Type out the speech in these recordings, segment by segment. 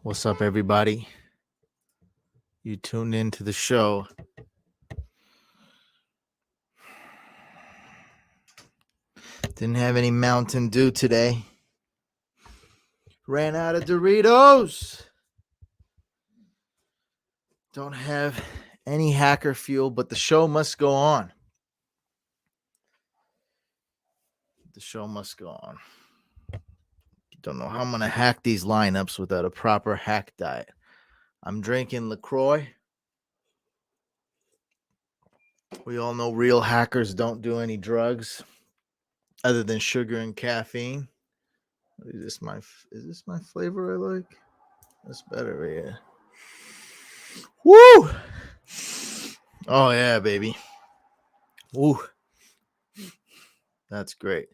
What's up, everybody? You tuned into the show. Didn't have any Mountain Dew today. Ran out of Doritos. Don't have any hacker fuel, but the show must go on. The show must go on. Don't know how I'm going to hack these lineups without a proper hack diet. I'm drinking LaCroix. We all know real hackers don't do any drugs other than sugar and caffeine. Is this my flavor I like? That's better, yeah. Woo! Oh yeah, baby. Woo. That's great.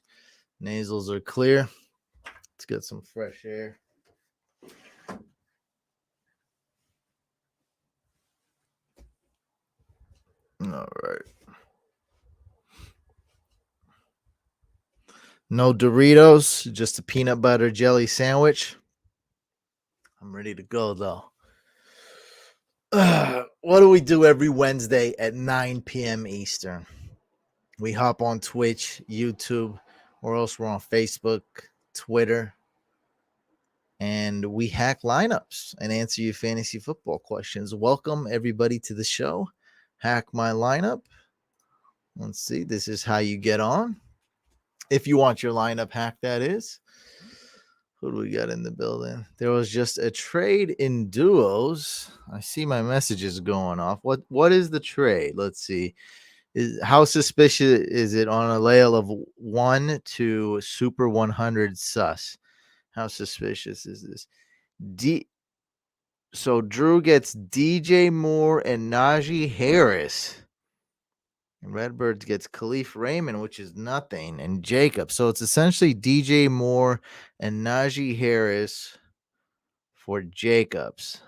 Nasals are clear. Let's get some fresh air. All right. No Doritos, just a peanut butter jelly sandwich. I'm ready to go though. What do we do every Wednesday at 9 p.m. Eastern? We hop on Twitch, YouTube, or else we're on Facebook, Twitter, and we hack lineups and answer your fantasy football questions. Welcome everybody to the show. Hack my lineup. Let's see. This is how you get on. If you want your lineup hack, that is. Who do we got in the building? There was just a trade in duos. I see my messages going off. What is the trade? Let's see. How suspicious is it on a scale of 1 to super 100 sus? How suspicious is this? So Drew gets DJ Moore and Najee Harris. And Redbirds gets Khalif Raymond, which is nothing, and Jacob. So it's essentially DJ Moore and Najee Harris for Jacobs.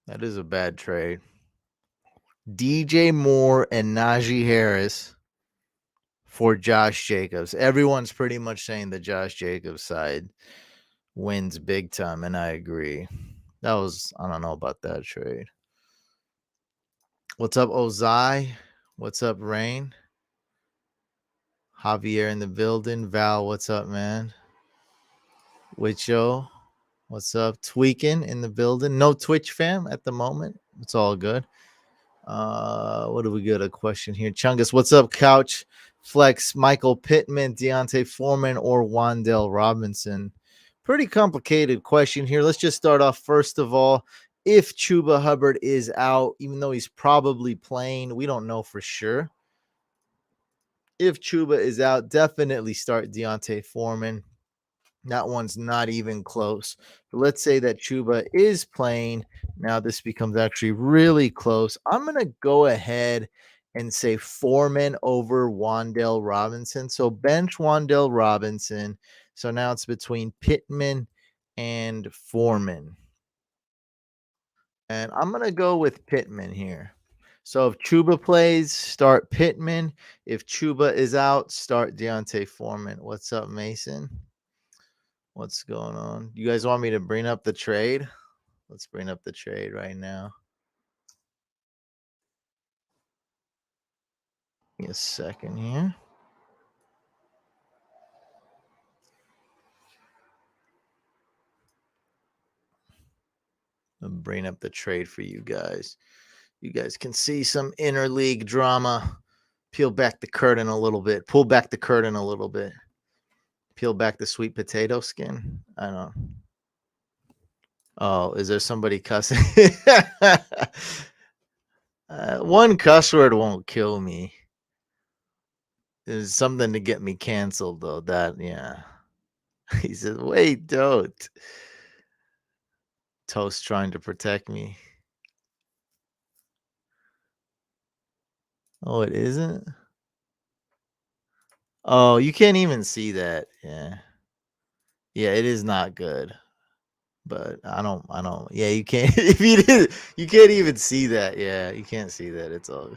That is a bad trade. DJ Moore and Najee Harris for Josh Jacobs. Everyone's pretty much saying the Josh Jacobs side wins big time, and I agree. I don't know about that trade. What's up, Ozai? What's up, Rain? Javier in the building. Val, what's up, man? Wicho, what's up? Tweaking in the building. No Twitch fam at the moment. It's all good. What do we got? A question here. Chungus, what's up, Couch? Flex, Michael Pittman, Deontay Foreman, or Wan'Dale Robinson? Pretty complicated question here. Let's just start off first of all. If Chuba Hubbard is out, even though he's probably playing, we don't know for sure. If Chuba is out, definitely start Deontay Foreman. That one's not even close. But let's say that Chuba is playing. Now this becomes actually really close. I'm going to go ahead and say Foreman over Wan'Dale Robinson. So bench Wan'Dale Robinson. So now it's between Pittman and Foreman. And I'm going to go with Pittman here. So if Chuba plays, start Pittman. If Chuba is out, start Deontay Foreman. What's up, Mason? What's going on? You guys want me to bring up the trade? Let's bring up the trade right now. Give me a second here. I'll bring up the trade for you guys. You guys can see some interleague drama. Peel back the curtain a little bit. Pull back the curtain a little bit. Peel back the sweet potato skin. I don't know. Oh, is there somebody cussing? One cuss word won't kill me. There's something to get me canceled, though. That, yeah. He says, wait, don't. Toast trying to protect me. Oh, it isn't? Oh, you can't even see that. Yeah. Yeah, it is not good. But I don't. Yeah, you can't. If you did, you can't even see that. Yeah, you can't see that. It's all.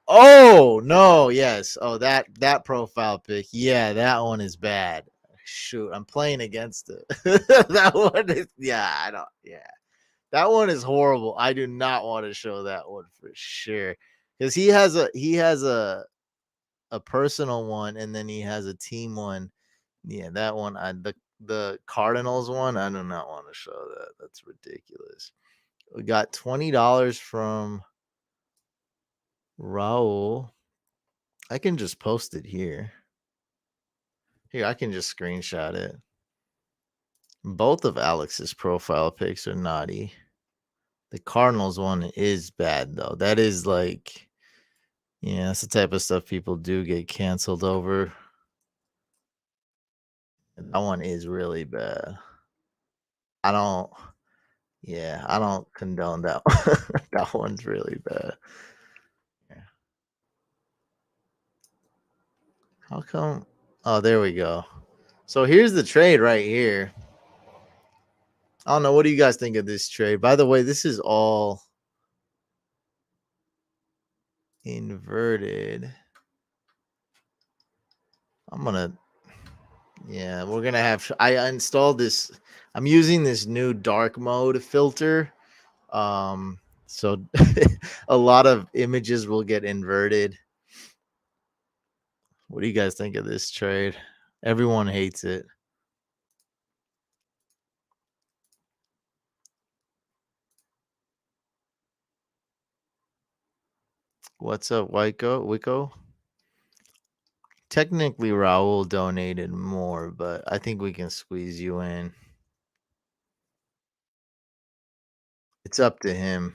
Oh no! Yes. Oh, that profile pic. Yeah, that one is bad. Shoot, I'm playing against it. That one is. Yeah, I don't. Yeah, that one is horrible. I do not want to show that one for sure because he has a personal one and then he has a team one. Yeah, that one. The Cardinals one. I do not want to show that. That's ridiculous. We got $20 from Raul. I can just post it here. Here, I can just screenshot it. Both of Alex's profile pics are naughty. The Cardinals one is bad though. That is like, yeah, that's the type of stuff people do get canceled over. That one is really bad. I don't, yeah, I don't condone that one. That one's really bad. Yeah. How come? Oh, there we go. So here's the trade right here. I don't know. What do you guys think of this trade? By the way, this is all inverted. I'm gonna, yeah, we're gonna have. I installed this. I'm using this new dark mode filter. So a lot of images will get inverted. What do you guys think of this trade? Everyone hates it. What's up, Wicco? Technically, Raul donated more, but I think we can squeeze you in. It's up to him.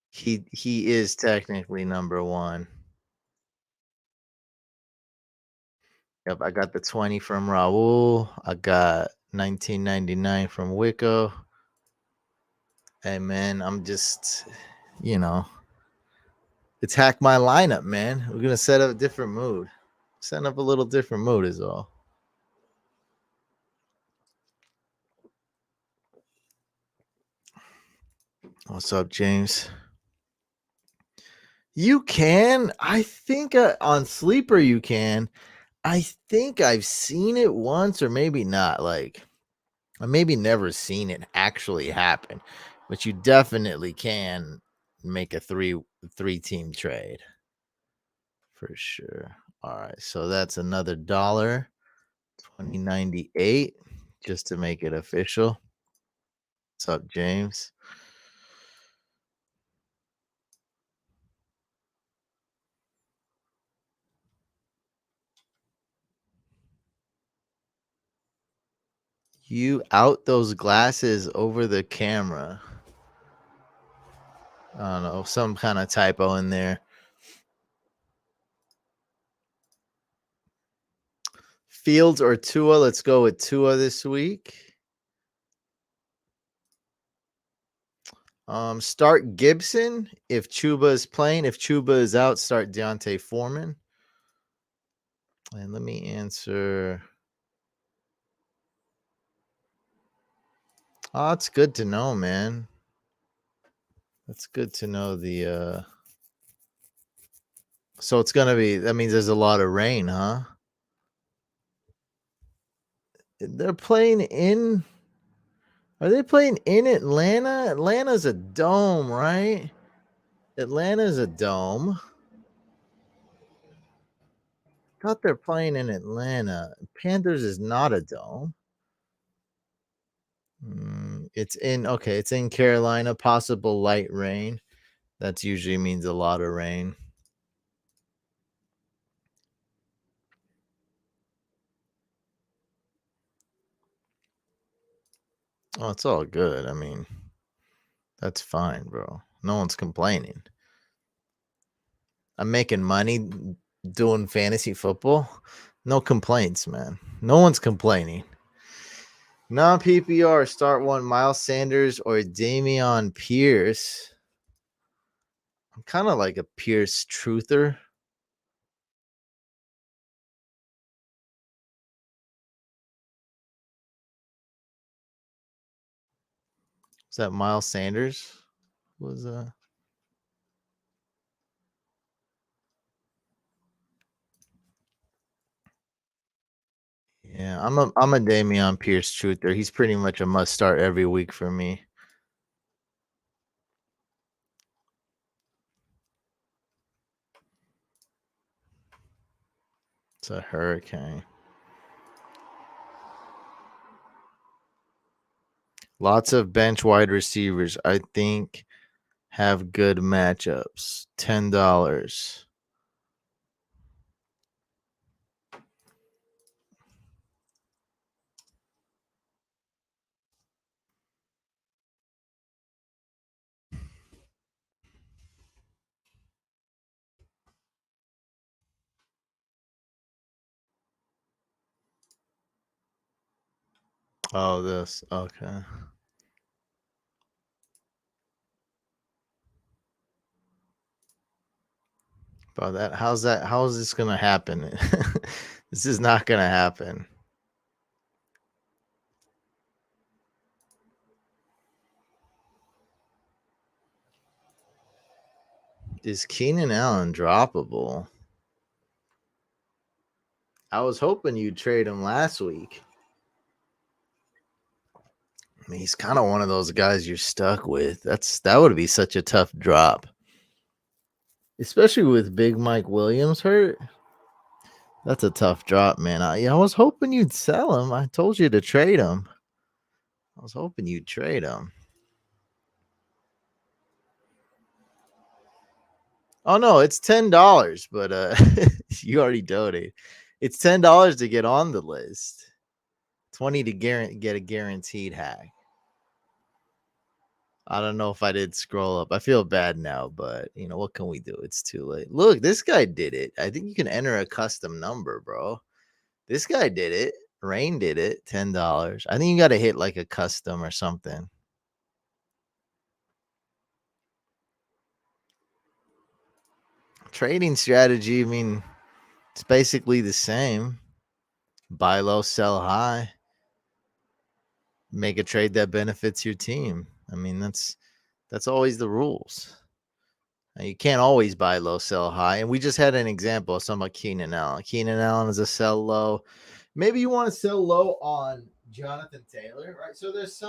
He is technically number one. Yep, I got the 20 from Raul. I got 1999 from Wicco. Hey man, I'm just, you know, it's hack my lineup, man. We're gonna set up a different mood. Setting up a little different mood is all. What's up, James? You can. I think on Sleeper you can. I think I've seen it once or maybe not. Like I maybe never seen it actually happen, but you definitely can make a three team trade for sure. All right, so that's another dollar, 2098, just to make it official. What's up, James? You out those glasses over the camera. I don't know, some kind of typo in there. Fields or Tua? Let's go with Tua this week. Start Gibson if Chuba is playing. If Chuba is out, start Deontay Foreman. And let me answer. Oh, it's good to know, man. That's good to know the so it's gonna be, that means there's a lot of rain, huh? They're playing in, are they playing in Atlanta? Atlanta's a dome, right? Atlanta's a dome. Thought they're playing in Atlanta. Panthers is not a dome. It's in, okay, it's in Carolina. Possible light rain. That usually means a lot of rain. Oh, it's all good. I mean, that's fine, bro. No one's complaining. I'm making money doing fantasy football. No complaints, man. No one's complaining. Non PPR, start one Miles Sanders or Damian Pierce. I'm kind of like a Pierce truther. that Miles Sanders? Was Yeah, I'm a Dameon Pierce truther. He's pretty much a must start every week for me. It's a hurricane. Lots of bench wide receivers, I think, have good matchups. $10. Oh, this. Okay. About that. How is this gonna happen? This is not gonna happen. Is Keenan Allen droppable? I was hoping you'd trade him last week. I mean, he's kind of one of those guys you're stuck with. That would be such a tough drop. Especially with Big Mike Williams hurt. That's a tough drop, man. I was hoping you'd sell him. I told you to trade him. I was hoping you'd trade him. Oh no, it's $10, but you already donated. It's $10 to get on the list. 20 to get a guaranteed hack. I don't know if I did scroll up. I feel bad now, but what can we do? It's too late. Look, this guy did it. I think you can enter a custom number, bro. This guy did it. Rain did it. $10. I think you got to hit like a custom or something. Trading strategy, I mean, it's basically the same. Buy low, sell high. Make a trade that benefits your team. I mean, that's always the rules. You can't always buy low, sell high. And we just had an example of some of Keenan Allen. Keenan Allen is a sell low. Maybe you want to sell low on Jonathan Taylor, right? So there's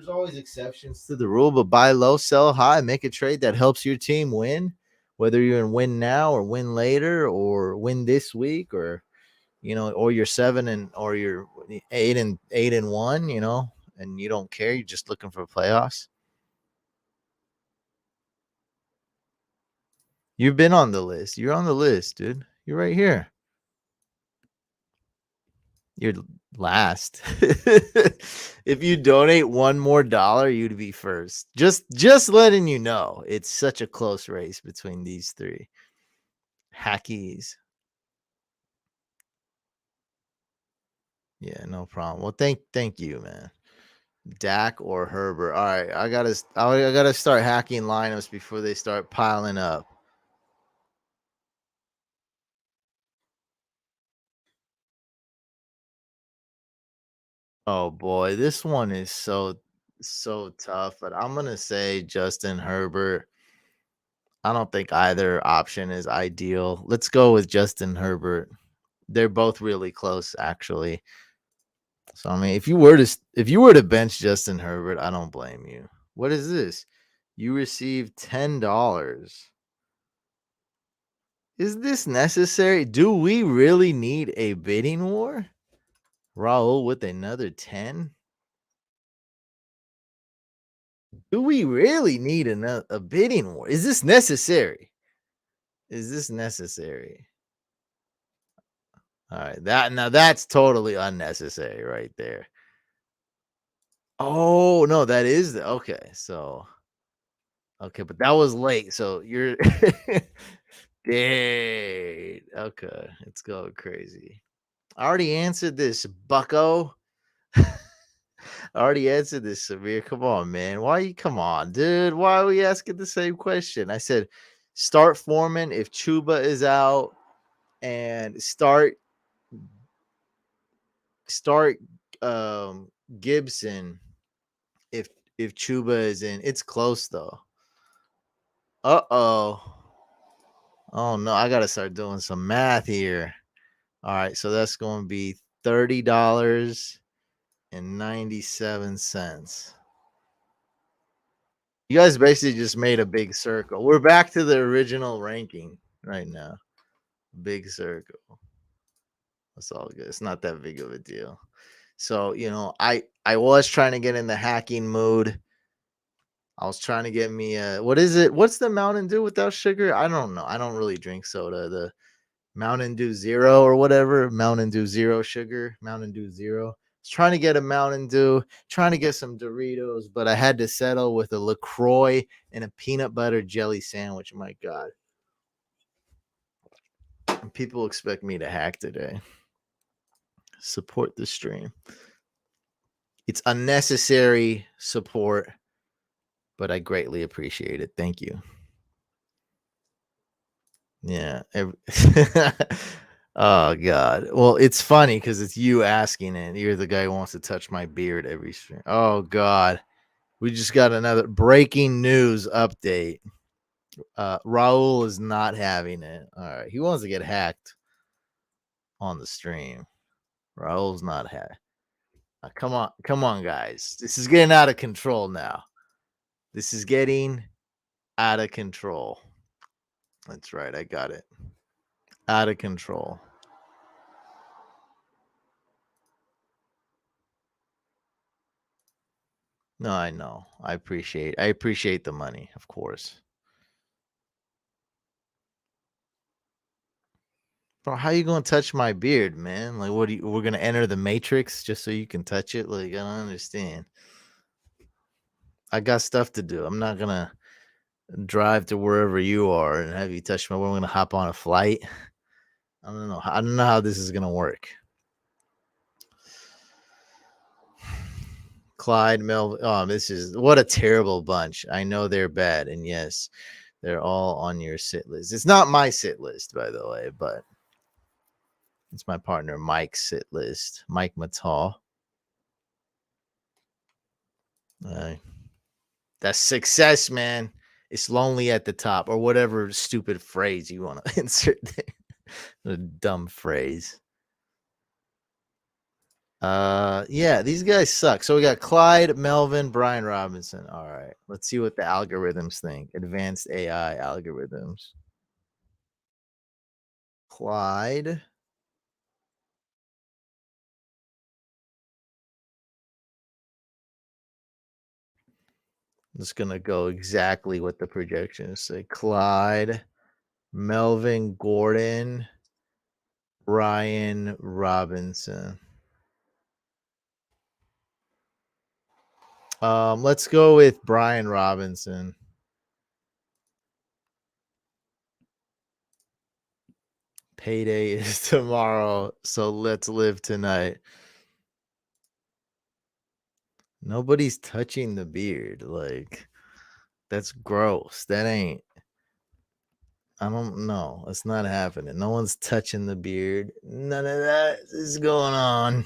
always exceptions to the rule, but buy low, sell high, make a trade that helps your team win, whether you're in win now or win later or win this week or or you're 7 or you're 8-1, and you don't care, you're just looking for playoffs. You've been on the list. You're on the list, dude. You're right here. You're last. If you donate one more dollar, you'd be first. Just letting you know, it's such a close race between these three hackies. Yeah, no problem. Well, thank you, man. Dak or Herbert. All right, I gotta start hacking lineups before they start piling up. Oh boy, this one is so tough, but I'm gonna say Justin Herbert. I don't think either option is ideal. Let's go with Justin Herbert. They're both really close, actually. So I mean, if you were to bench Justin Herbert, I don't blame you. What is this? You received $10. Is this necessary? Do we really need a bidding war? Raul with another 10? Do we really need a bidding war? Is this necessary? Is this necessary? All right, that's totally unnecessary right there. Oh no, that is okay. So okay, but that was late. So you're dang. Okay, it's going crazy. I already answered this, Bucko. I already answered this, Samir. Come on, man. Come on, dude? Why are we asking the same question? I said, start Foreman if Chuba is out, and start Gibson if if Chuba is in. It's close though. Uh-oh. Oh no, I gotta start doing some math here. All right, so that's going to be $30.97. You guys basically just made a big circle. We're back to the original ranking right now. Big circle. That's all good. It's not that big of a deal. So, I was trying to get in the hacking mood. I was trying to get me what is it? What's the Mountain Dew without sugar? I don't know. I don't really drink soda. The Mountain Dew Zero or whatever, Mountain Dew Zero sugar, Mountain Dew Zero. I was trying to get a Mountain Dew, trying to get some Doritos, but I had to settle with a LaCroix and a peanut butter jelly sandwich. My God. And people expect me to hack today. Support the stream. It's unnecessary support, but I greatly appreciate it. Thank you. Yeah. Oh God. Well, it's funny because it's you asking it. You're the guy who wants to touch my beard every stream. Oh God. We just got another breaking news update. Raul is not having it. All right. He wants to get hacked on the stream. Raul's not hacked. Come on, guys. This is getting out of control now. This is getting out of control. That's right. I got it. Out of control. No, I know. I appreciate the money, of course. Bro, how you gonna touch my beard, man? Like, what we're gonna enter the matrix just so you can touch it? Like, I don't understand. I got stuff to do. I'm not gonna drive to wherever you are and have you touch my. We're gonna hop on a flight. I don't know. I don't know how this is gonna work. Clyde, Mel. Oh, this is what a terrible bunch. I know they're bad, and yes, they're all on your sit list. It's not my sit list, by the way, but it's my partner Mike's sit list. Mike Matal. That's success, man. It's lonely at the top, or whatever stupid phrase you want to insert there. A dumb phrase. Yeah, these guys suck. So we got Clyde, Melvin, Brian Robinson. All right, let's see what the algorithms think. Advanced AI algorithms. Clyde. I'm just gonna go exactly what the projections say. Clyde, Melvin Gordon, Ryan Robinson. Let's go with Brian Robinson. Payday is tomorrow, so let's live tonight. Nobody's touching the beard. Like, that's gross. That ain't. I don't know. It's not happening. No one's touching the beard. None of that is going on.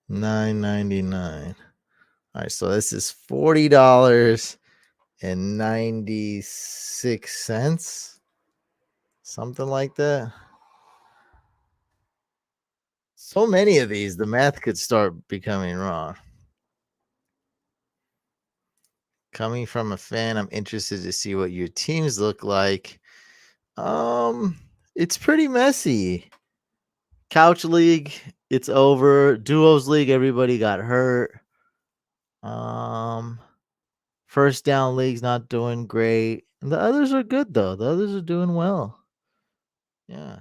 $9.99. All right, so this is $40.96. Something like that. So many of these, the math could start becoming wrong. Coming from a fan, I'm interested to see what your teams look like. It's pretty messy. Couch league, it's over. Duos league, everybody got hurt. First down league's not doing great. And the others are good though. The others are doing well. Yeah.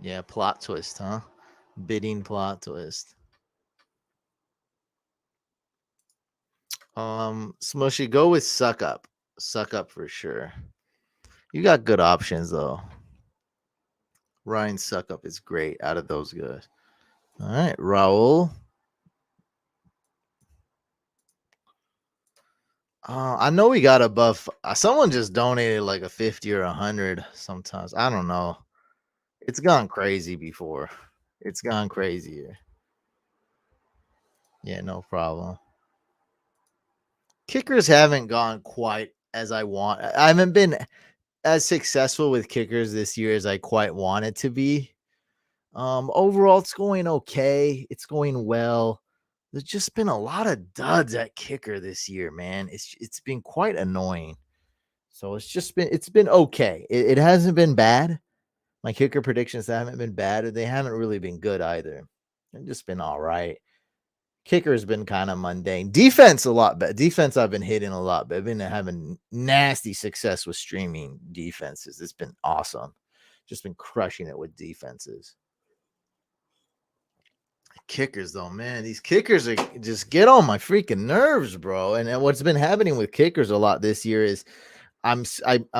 Yeah, plot twist, huh? Bidding plot twist. Smushy, go with suck up. Suck up for sure. You got good options though. Ryan Suck up is great out of those guys. All right, Raul. I know we got above. Someone just donated like a 50 or 100 sometimes. I don't know. It's gone crazy before. It's gone crazier. Yeah, no problem. Kickers haven't gone quite as I want. I haven't been as successful with kickers this year as I quite want it to be. Overall, it's going okay. It's going well. There's just been a lot of duds at kicker this year, man. It's been quite annoying. So it's been okay. It hasn't been bad. My kicker predictions haven't been bad, and they haven't really been good either. They've just been all right. Kicker has been kind of mundane. Defense a lot better. Defense I've been hitting a lot, but I've been having nasty success with streaming defenses. It's been awesome. Just been crushing it with defenses. Kickers though, man, these kickers are just get on my freaking nerves, bro. And what's been happening with kickers a lot this year is I'm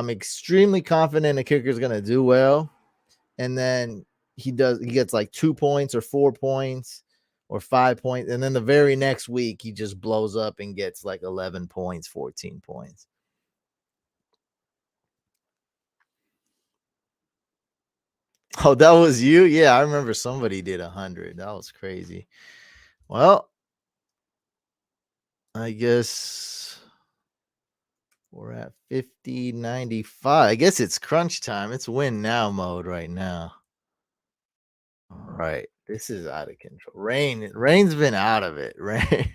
extremely confident a kicker's gonna do well, and then he gets like 2 points or 4 points or 5 points, and then the very next week he just blows up and gets like 11 points, 14 points. Oh, that was you? Yeah, I remember somebody did 100. That was crazy. Well, I guess we're at 50.95. I guess it's crunch time. It's win now mode right now. All right. This is out of control. Rain's been out of it. Rain.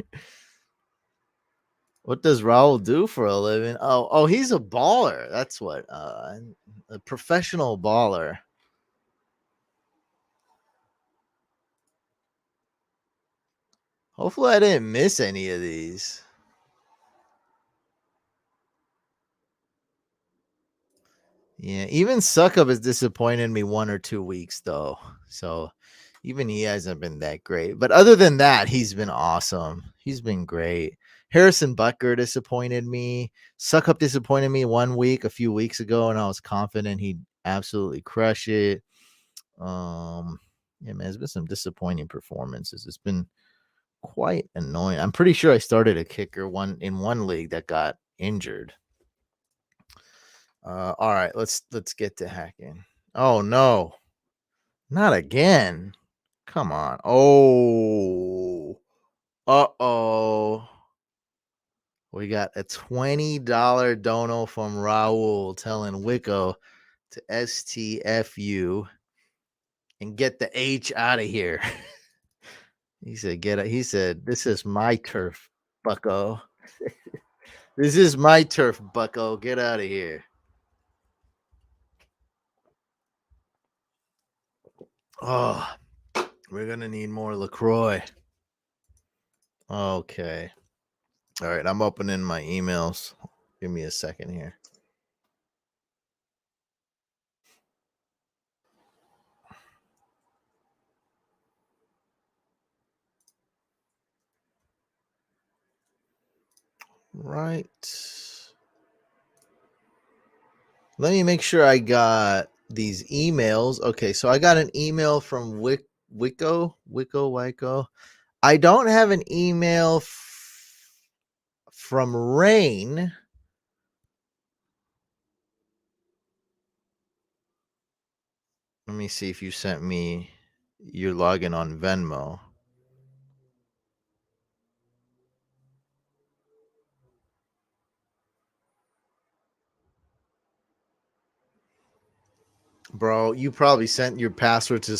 What does Raul do for a living? Oh, he's a baller. That's what a professional baller. Hopefully I didn't miss any of these. Yeah, even Suckup has disappointed me 1 or 2 weeks though. So even he hasn't been that great. But other than that, he's been awesome. He's been great. Harrison Butker disappointed me. Suckup disappointed me 1 week a few weeks ago, and I was confident he'd absolutely crush it. Yeah, man, there's been some disappointing performances. It's been quite annoying. I'm pretty sure I started a kicker in one league that got injured. All right, let's get to hacking. Oh no, not again. Come on. Oh, uh-oh. We got a $20 dono from Raul telling Wicco to STFU and get the H out of here. He said, "Get it." He said, "This is my turf, Bucko. This is my turf, Bucko. Get out of here." Oh, we're gonna need more LaCroix. Okay. All right, I'm opening my emails. Give me a second here. Right. Let me make sure I got these emails. Okay, so I got an email from Wicco. I don't have an email from Rain. Let me see if you sent me your login on Venmo. Bro, you probably sent your password to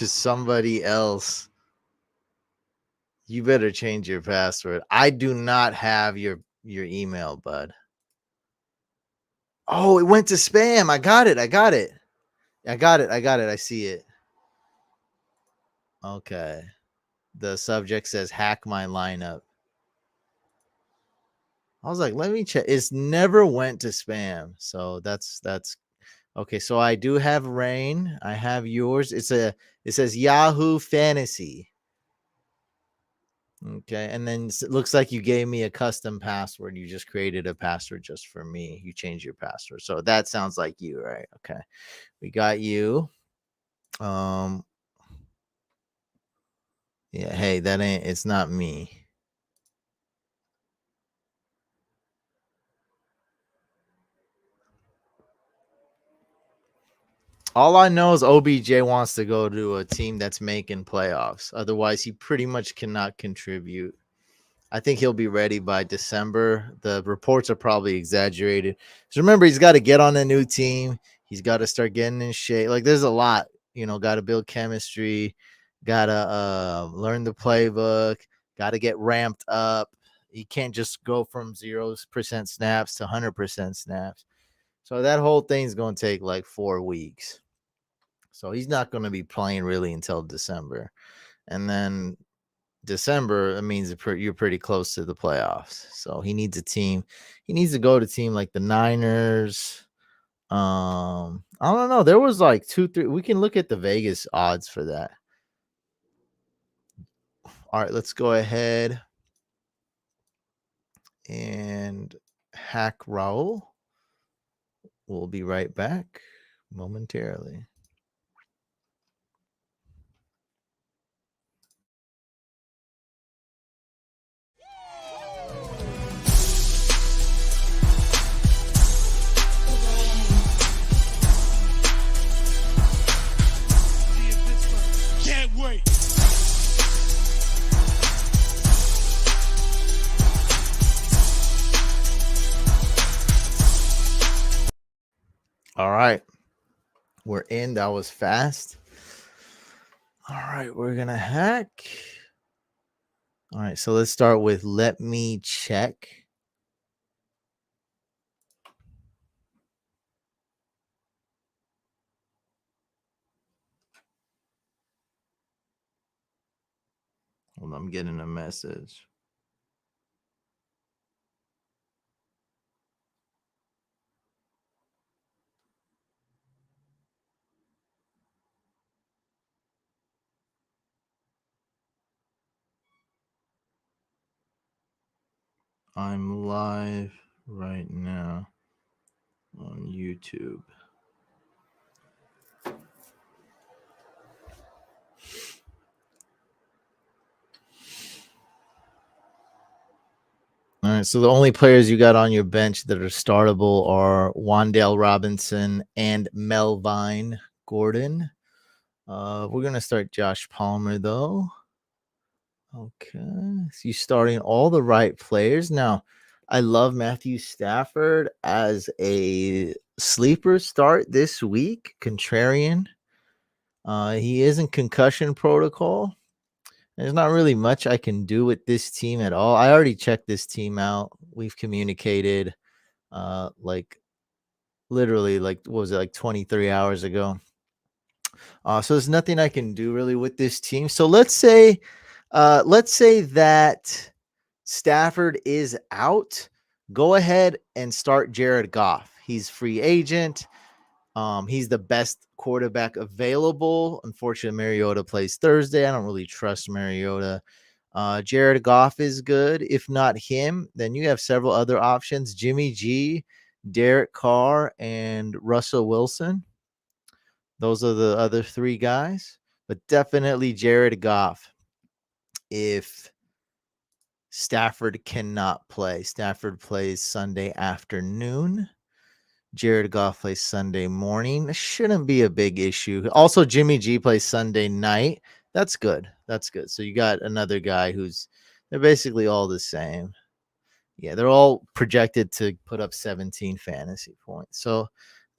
somebody else. You better change your password. I do not have your email, bud. Oh, it went to spam. I got it. I got it. I see it. Okay. The subject says hack my lineup. I was like, let me check. It's never went to spam. So that's okay. So I do have Rain. I have yours. It says Yahoo Fantasy. Okay. And then it looks like you gave me a custom password. You just created a password just for me. You changed your password. So that sounds like you, right? Okay. We got you. Um yeah, hey, that ain't it's not me. All I know is OBJ wants to go to a team that's making playoffs. Otherwise, he pretty much cannot contribute. I think he'll be ready by December. The reports are probably exaggerated. So remember, he's got to get on a new team. He's got to start getting in shape. Like there's a lot, got to build chemistry, got to learn the playbook, got to get ramped up. He can't just go from 0% snaps to 100% snaps. So that whole thing's going to take like 4 weeks. So he's not going to be playing really until December. And then December, it means you're pretty close to the playoffs. So he needs a team. He needs to go to a team like the Niners. I don't know. There was like 2-3. We can look at the Vegas odds for that. All right, let's go ahead and hack Raul. We'll be right back momentarily. Can't wait. All right. We're in. That was fast. All right. We're going to hack. All right. So let's start with let me check. Hold on, I'm getting a message. I'm live right now on YouTube. All right, so the only players you got on your bench that are startable are Wan'Dale Robinson and Melvin Gordon. We're gonna start Josh Palmer though. Okay, so you're starting all the right players now. I love Matthew Stafford as a sleeper start this week. Contrarian. He is in concussion protocol. There's not really much I can do with this team at all. I already checked this team out. We've communicated like literally like what was it, like 23 hours ago. So there's nothing I can do really with this team. So let's say that Stafford is out. Go ahead and start Jared Goff. He's free agent. He's the best quarterback available. Unfortunately, Mariota plays Thursday. I don't really trust Mariota. Jared Goff is good. If not him, then you have several other options: Jimmy G, Derek Carr, and Russell Wilson. Those are the other three guys, but definitely Jared Goff. If Stafford cannot play, Stafford plays Sunday afternoon. Jared Goff plays Sunday morning. It shouldn't be a big issue. Also, Jimmy G plays Sunday night. That's good. That's good. So you got another guy they're basically all the same. Yeah, they're all projected to put up 17 fantasy points. So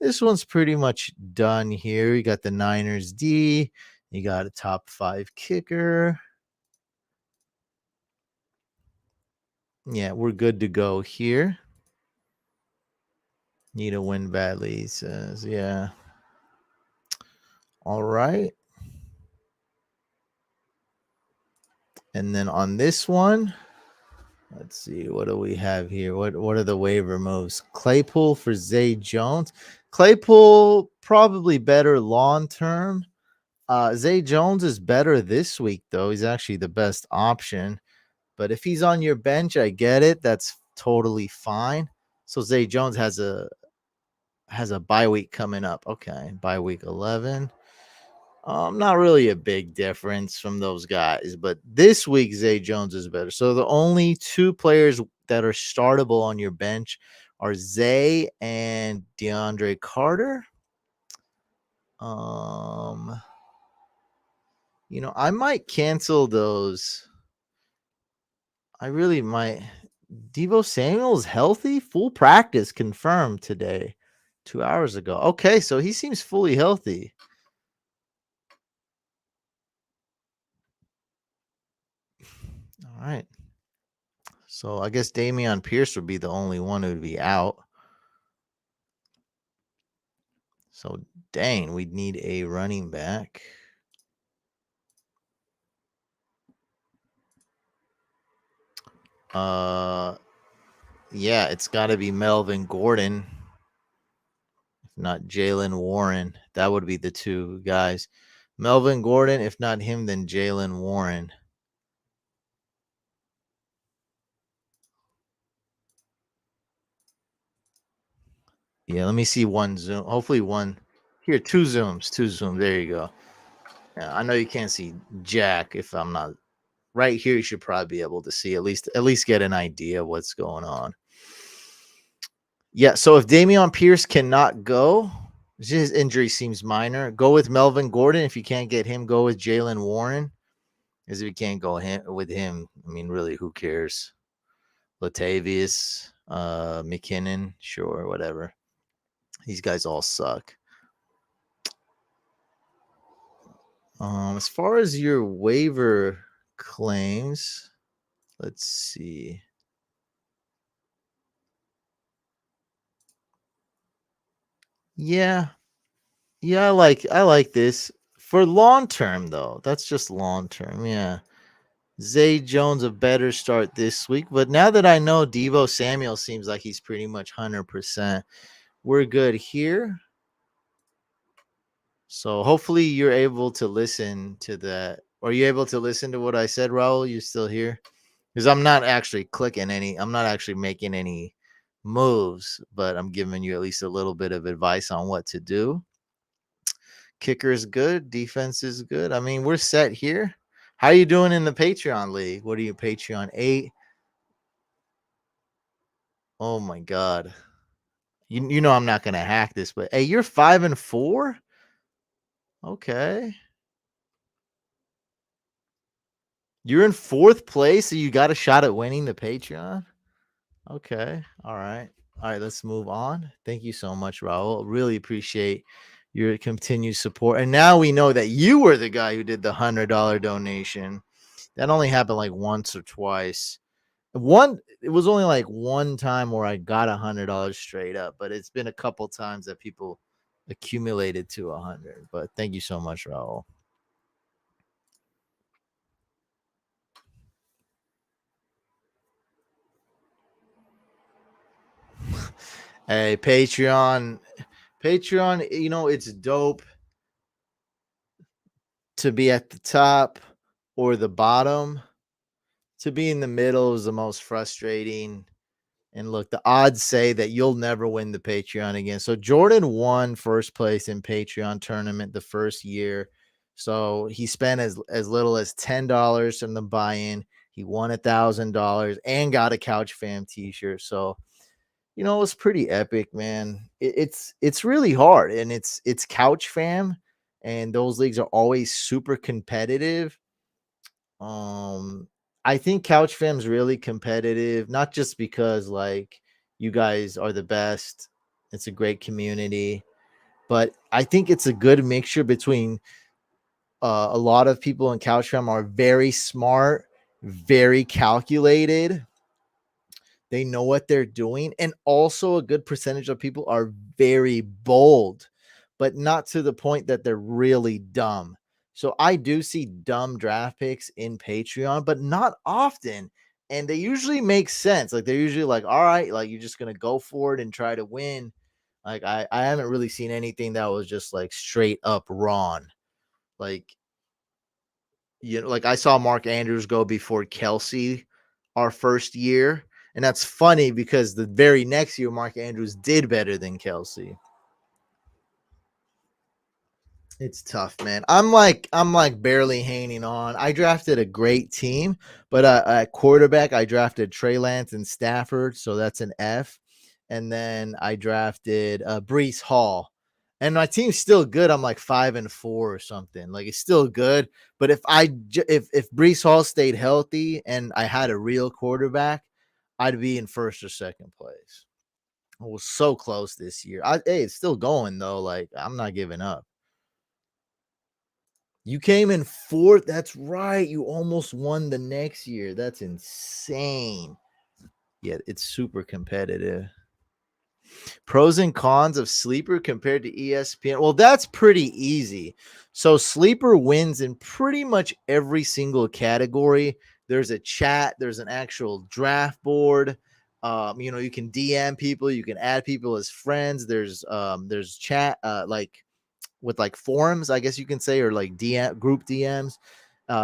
this one's pretty much done here. You got the Niners D. You got a top 5 kicker. Yeah, we're good to go here. Need a win badly, he says. Yeah. All right. And then on this one, let's see, what do we have here? What are the waiver moves? Claypool for Zay Jones. Claypool probably better long term. Zay Jones is better this week, though. He's actually the best option. But if he's on your bench, I get it. That's totally fine. So Zay Jones has a bye week coming up. Okay, bye week 11. Not really a big difference from those guys, but this week Zay Jones is better. So the only two players that are startable on your bench are Zay and DeAndre Carter. I might cancel those. I really might. Deebo Samuel's healthy, full practice confirmed today, 2 hours ago. Okay, so he seems fully healthy. All right. So I guess Dameon Pierce would be the only one who would be out. So dang, we'd need a running back. Yeah, it's got to be Melvin Gordon, if not Jaylen Warren. That would be the two guys. Melvin Gordon, if not him, then Jaylen Warren. Yeah, let me see one zoom. Hopefully one. Here, two zooms. There you go. Yeah, I know you can't see jack if I'm not right here. You should probably be able to see at least get an idea of what's going on. Yeah, so if Dameon Pierce cannot go, his injury seems minor. Go with Melvin Gordon. If you can't get him, go with Jaylen Warren. As if you can't go with him, I mean, really, who cares? Latavius, McKinnon, sure, whatever. These guys all suck. As far as your waiver claims, let's see. Yeah. Yeah, I like this. For long term though. That's just long term. Yeah. Zay Jones a better start this week, but now that I know Deebo Samuel seems like he's pretty much 100%, we're good here. So hopefully you're able to listen to that. Are you able to listen to what I said, Raul? You still here? Because I'm not actually I'm not actually making any moves, but I'm giving you at least a little bit of advice on what to do. Kicker is good, defense is good. I mean, we're set here. How are you doing in the Patreon league? What are you, Patreon 8? Oh my god. You know I'm not gonna hack this, but hey, you're 5-4? Okay. You're in 4th place, so you got a shot at winning the Patreon. Okay. All right. All right. Let's move on. Thank you so much, Raul. Really appreciate your continued support. And now we know that you were the guy who did the $100 donation. That only happened like once or twice. It was only like one time where I got $100 straight up, but it's been a couple times that people accumulated to 100. But thank you so much, Raul. Hey, Patreon, it's dope to be at the top or the bottom. To be in the middle is the most frustrating. And look, the odds say that you'll never win the Patreon again. So Jordan won first place in Patreon tournament the first year. So he spent as little as $10 from the buy-in. He won $1,000 and got a Couch Fam t-shirt. So it's pretty epic, man. It's really hard, and it's Couch Fam, and those leagues are always super competitive. I think Couch Fam's really competitive, not just because like you guys are the best. It's a great community, but I think it's a good mixture between a lot of people in Couch Fam are very smart, very calculated. They know what they're doing, and also a good percentage of people are very bold, but not to the point that they're really dumb. So I do see dumb draft picks in Patreon, but not often. And they usually make sense. Like they're usually like, all right, like you're just gonna go for it and try to win. Like I haven't really seen anything that was just like straight up wrong. Like like I saw Mark Andrews go before Kelsey our first year. And that's funny because the very next year, Mark Andrews did better than Kelsey. It's tough, man. I'm like barely hanging on. I drafted a great team, but at quarterback, I drafted Trey Lance and Stafford, so that's an F. And then I drafted Breece Hall. and my team's still good. I'm like 5-4 or something. Like it's still good. But if Brees Hall stayed healthy and I had a real quarterback, I'd be in first or second place. I was so close this year. Hey, it's still going though. Like I'm not giving up. You came in fourth. That's right. You almost won the next year. That's insane. Yeah, it's super competitive. Pros and cons of Sleeper compared to ESPN. Well, that's pretty easy. So Sleeper wins in pretty much every single category. There's a chat, there's an actual draft board. You can DM people, you can add people as friends. There's chat like with like forums, I guess you can say, or like DM group DMs.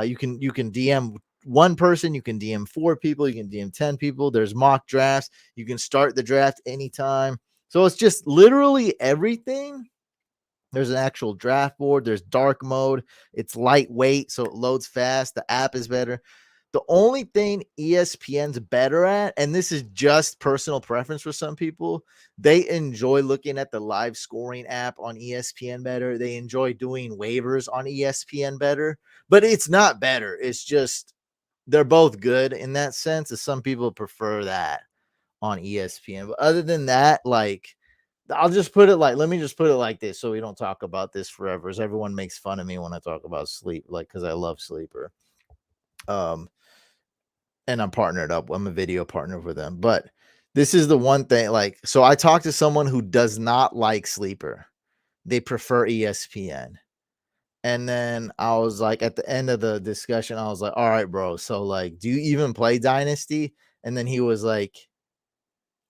You can DM one person, you can DM 4 people, you can DM 10 people. There's mock drafts. You can start the draft anytime. So it's just literally everything. There's an actual draft board. There's dark mode. It's lightweight, so it loads fast. The app is better. The only thing ESPN's better at, and this is just personal preference for some people, they enjoy looking at the live scoring app on ESPN better. They enjoy doing waivers on ESPN better, but it's not better. It's just they're both good in that sense. As some people prefer that on ESPN. But other than that, like let me just put it like this so we don't talk about this forever. As everyone makes fun of me when I talk about sleep, like because I love Sleeper. And I'm partnered up. I'm a video partner with them. But this is the one thing, like, so I talked to someone who does not like Sleeper. They prefer ESPN. And then I was like, at the end of the discussion, I was like, all right, bro. So, like, do you even play Dynasty? And then he was like,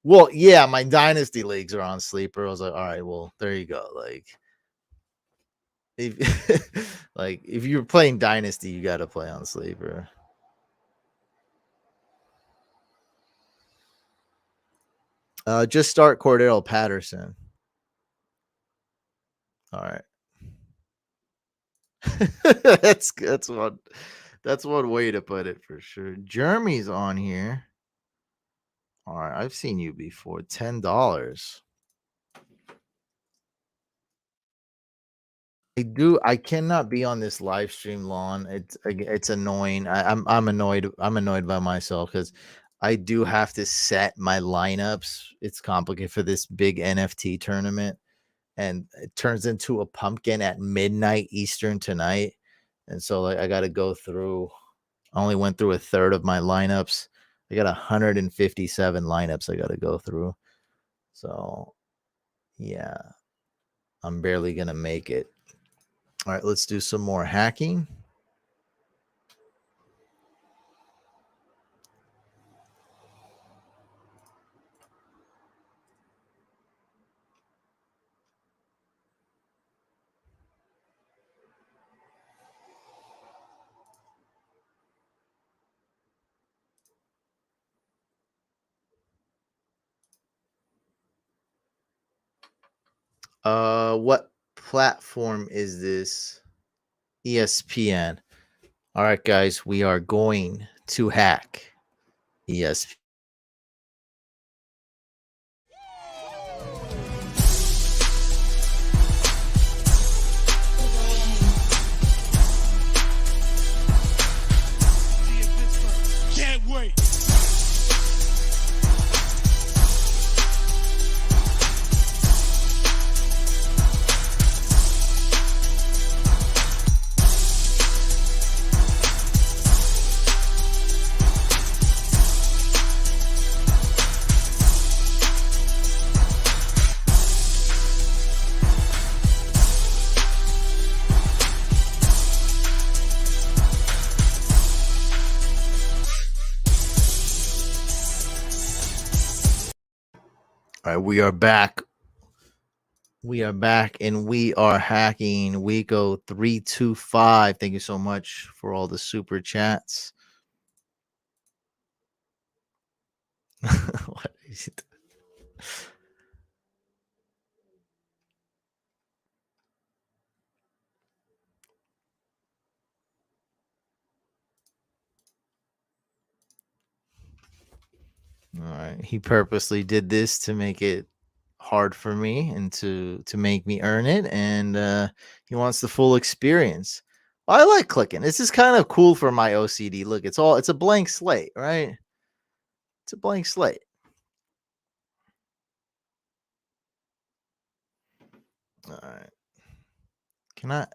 well, yeah, my Dynasty leagues are on Sleeper. I was like, all right, well, there you go. Like, if like if you're playing Dynasty, you got to play on Sleeper. Just start Cordero Patterson. All right. that's one way to put it for sure. Jeremy's on here. All right, I've seen you before. $10. I cannot be on this live stream long. It's annoying. I'm annoyed. I'm annoyed by myself because I do have to set my lineups. It's complicated for this big NFT tournament, and it turns into a pumpkin at midnight Eastern tonight. And so like I got to go through. I only went through a third of my lineups. I got 157 lineups I got to go through. So yeah, I'm barely gonna make it. All right, let's do some more hacking. What platform is this? ESPN. All right, guys, we are going to hack ESPN. Can't wait. All right, we are back. We are back and we are hacking Wico 325. Thank you so much for all the super chats. What is it? All right. He purposely did this to make it hard for me and to make me earn it, and he wants the full experience. I like clicking. This is kind of cool for my OCD. Look, it's a blank slate, right? It's a blank slate. All right.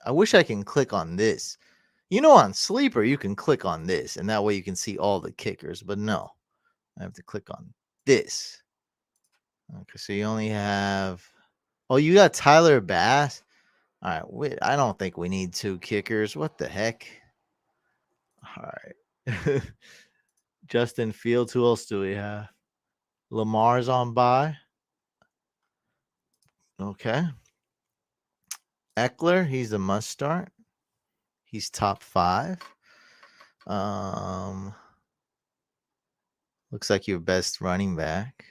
I wish I can click on this. On Sleeper, you can click on this, and that way you can see all the kickers. But no, I have to click on this. Okay, so you only have. Oh, you got Tyler Bass. All right, I don't think we need 2 kickers. What the heck? All right. Justin Fields. Who else do we have? Lamar's on by. Okay. Eckler, he's a must start. He's top 5. Um, Looks like your best running back.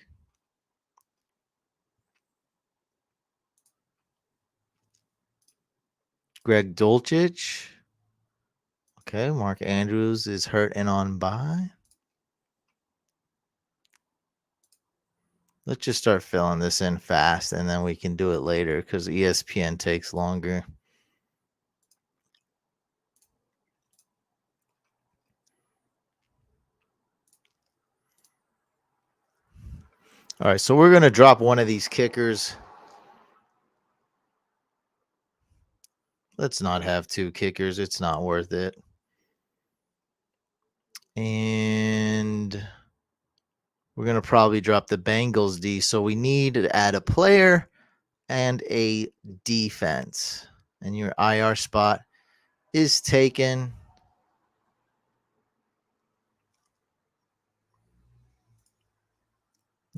Greg Dulcich. Okay, Mark Andrews is hurt and on bye. Let's just start filling this in fast, and then we can do it later because ESPN takes longer. All right, so we're going to drop one of these kickers. Let's not have 2 kickers. It's not worth it. And we're going to probably drop the Bengals D. So we need to add a player and a defense. And your IR spot is taken.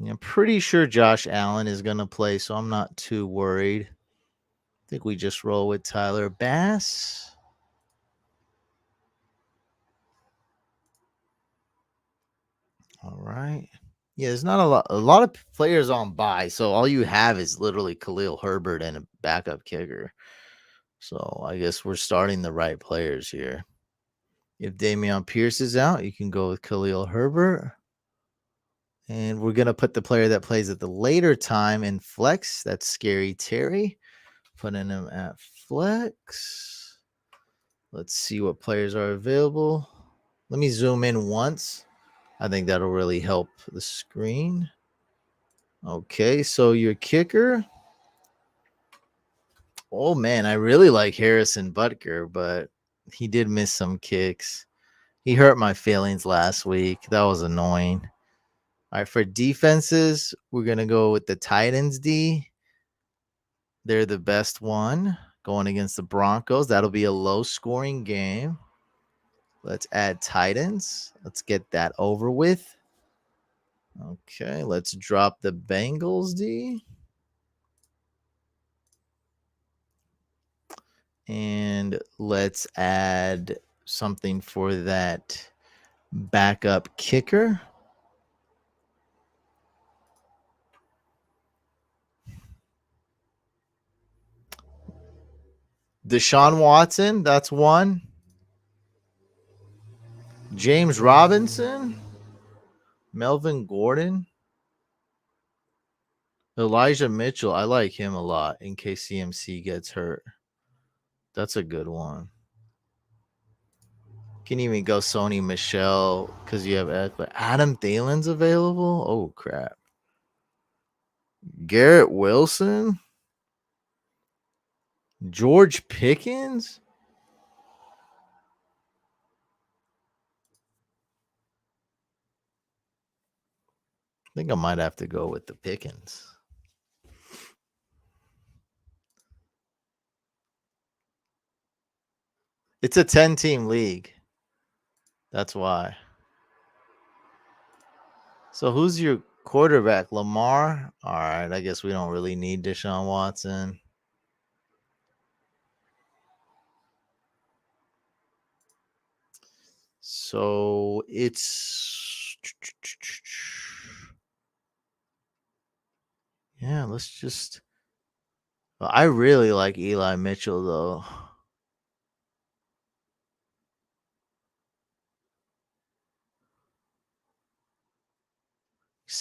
I'm pretty sure Josh Allen is going to play, so I'm not too worried. I think we just roll with Tyler Bass. All right. Yeah, there's not a lot of players on bye, so all you have is literally Khalil Herbert and a backup kicker. So I guess we're starting the right players here. If Dameon Pierce is out, you can go with Khalil Herbert. And we're going to put the player that plays at the later time in flex. That's Scary Terry. Putting him at flex. Let's see what players are available. Let me zoom in once. I think that'll really help the screen. Okay, so your kicker. Oh, man, I really like Harrison Butker, but he did miss some kicks. He hurt my feelings last week. That was annoying. All right, for defenses, we're going to go with the Titans D. They're the best one going against the Broncos. That'll be a low-scoring game. Let's add Titans. Let's get that over with. Okay, let's drop the Bengals D. And let's add something for that backup kicker. Deshaun Watson, that's one. James Robinson. Melvin Gordon. Elijah Mitchell. I like him a lot in case CMC gets hurt. That's a good one. Can even go Sony Michelle because you have Eckler. Adam Thielen's available. Oh, crap. Garrett Wilson. George Pickens. I think I might have to go with the Pickens. It's a 10-team league. That's why. So who's your quarterback? Lamar? All right. I guess we don't really need Deshaun Watson. So it's. Yeah, let's just. I really like Eli Mitchell, though.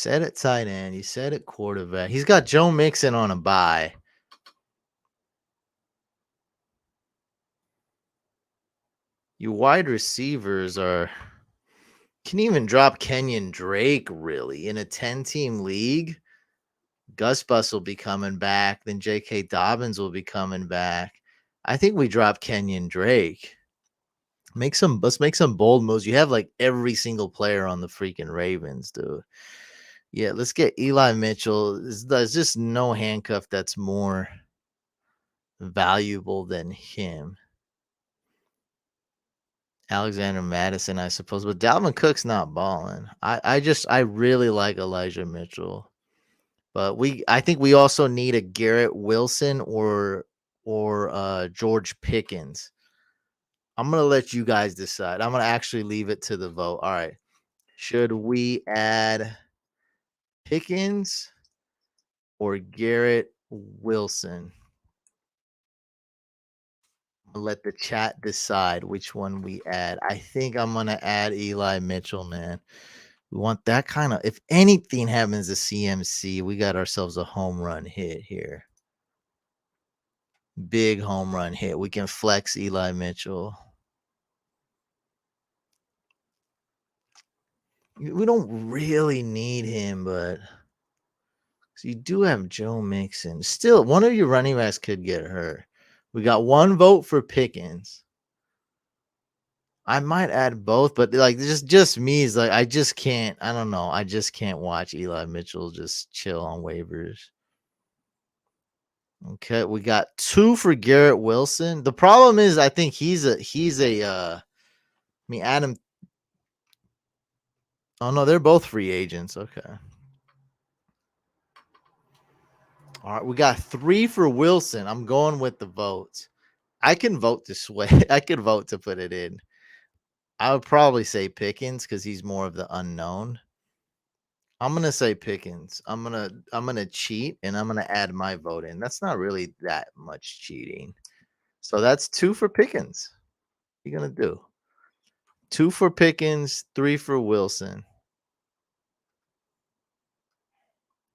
said it tight end. You said it quarterback. He's got Joe Mixon on a bye. You wide receivers can even drop Kenyon Drake really in a 10-team league. Gus Bus will be coming back. Then J.K. Dobbins will be coming back. I think we drop Kenyon Drake. Let's make some bold moves. You have like every single player on the freaking Ravens, dude. Yeah, let's get Eli Mitchell. There's just no handcuff that's more valuable than him. Alexander Madison, I suppose, but Dalvin Cook's not balling. I really like Elijah Mitchell, but I think we also need a Garrett Wilson or George Pickens. I'm gonna let you guys decide. I'm gonna actually leave it to the vote. All right, should we add Pickens or Garrett Wilson? Let the chat decide which one we add. I think I'm gonna add Eli Mitchell, man. We want that kind of. If anything happens to CMC, we got ourselves a home run hit here. Big home run hit. We can flex Eli Mitchell. We don't really need him, but so you do have Joe Mixon. Still, one of your running backs could get hurt. We got one vote for Pickens. I might add both, but like just me is like I just can't. I don't know. I just can't watch Eli Mitchell just chill on waivers. Okay, we got 2 for Garrett Wilson. The problem is I think he's a Adam. Oh no, they're both free agents. Okay. All right, we got 3 for Wilson. I'm going with the votes. I can vote to sway. I could vote to put it in. I would probably say Pickens because he's more of the unknown. I'm gonna say Pickens. I'm gonna cheat and I'm gonna add my vote in. That's not really that much cheating. So that's 2 for Pickens. What are you gonna do? 2 for Pickens, 3 for Wilson.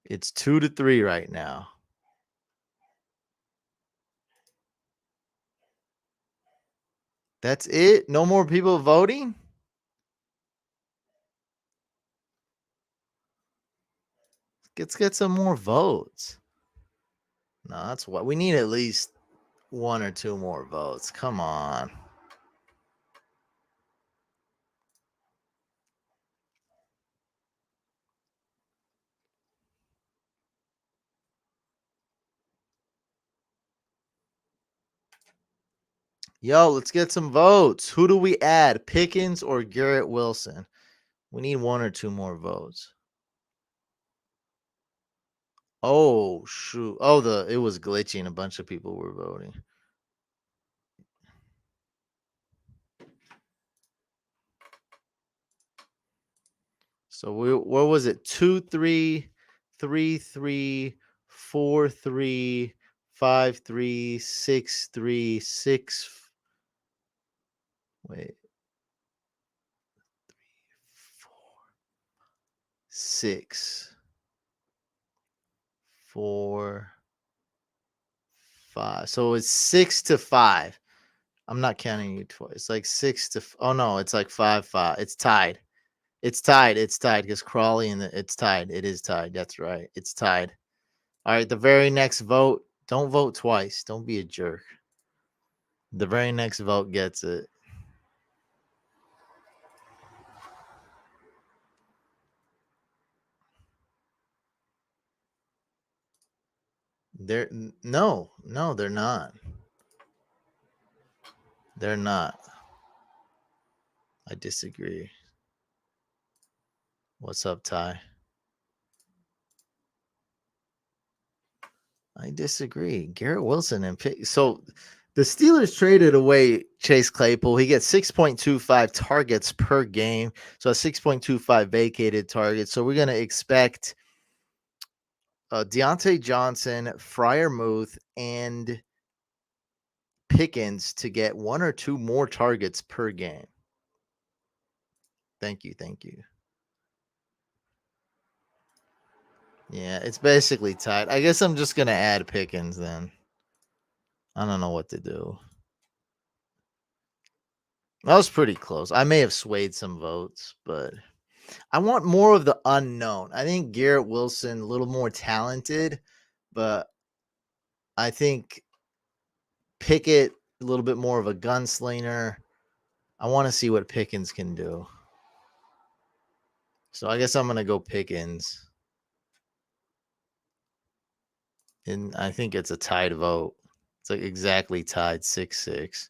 It's 2-3 right now. That's it? No more people voting? Let's get some more votes. No, that's what we need, at least 1 or 2 more votes. Come on. Yo, let's get some votes. Who do we add? Pickens or Garrett Wilson? We need 1 or 2 more votes. Oh, shoot. Oh, it was glitching. A bunch of people were voting. So what was it? 2-3, 3-3, 4-3, 5-3, 6-3, 6. Wait. 4, 6, 4, 5. So it's 6-5. I'm not counting you twice. It's like 6 to. Oh no, it's like 5-5. It's tied. It's tied. It's tied because Crawley and it's tied. It is tied. That's right. It's tied. All right. The very next vote. Don't vote twice. Don't be a jerk. The very next vote gets it. No, they're not. They're not. I disagree. What's up, Ty? I disagree. Garrett Wilson and so the Steelers traded away Chase Claypool. He gets 6.25 targets per game. So a 6.25 vacated targets. So we're going to expect Deontay Johnson, Freiermuth, and Pickens to get 1 or 2 more targets per game. Thank you. Yeah, it's basically tied. I guess I'm just gonna add Pickens then. I don't know what to do. That was pretty close. I may have swayed some votes, but I want more of the unknown. I think Garrett Wilson a little more talented, but I think Pickett a little bit more of a gunslinger. I want to see what Pickens can do. So I guess I'm gonna go Pickens. And I think it's a tied vote. It's like exactly tied 6-6.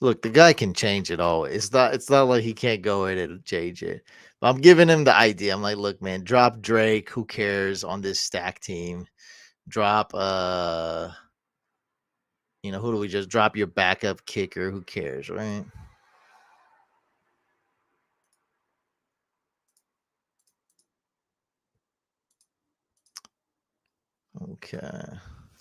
Look, the guy can change it all. It's not like he can't go in and change it. But I'm giving him the idea. I'm like, look, man, drop Drake. Who cares on this stack team? Drop who do we just drop your backup kicker? Who cares, right? Okay.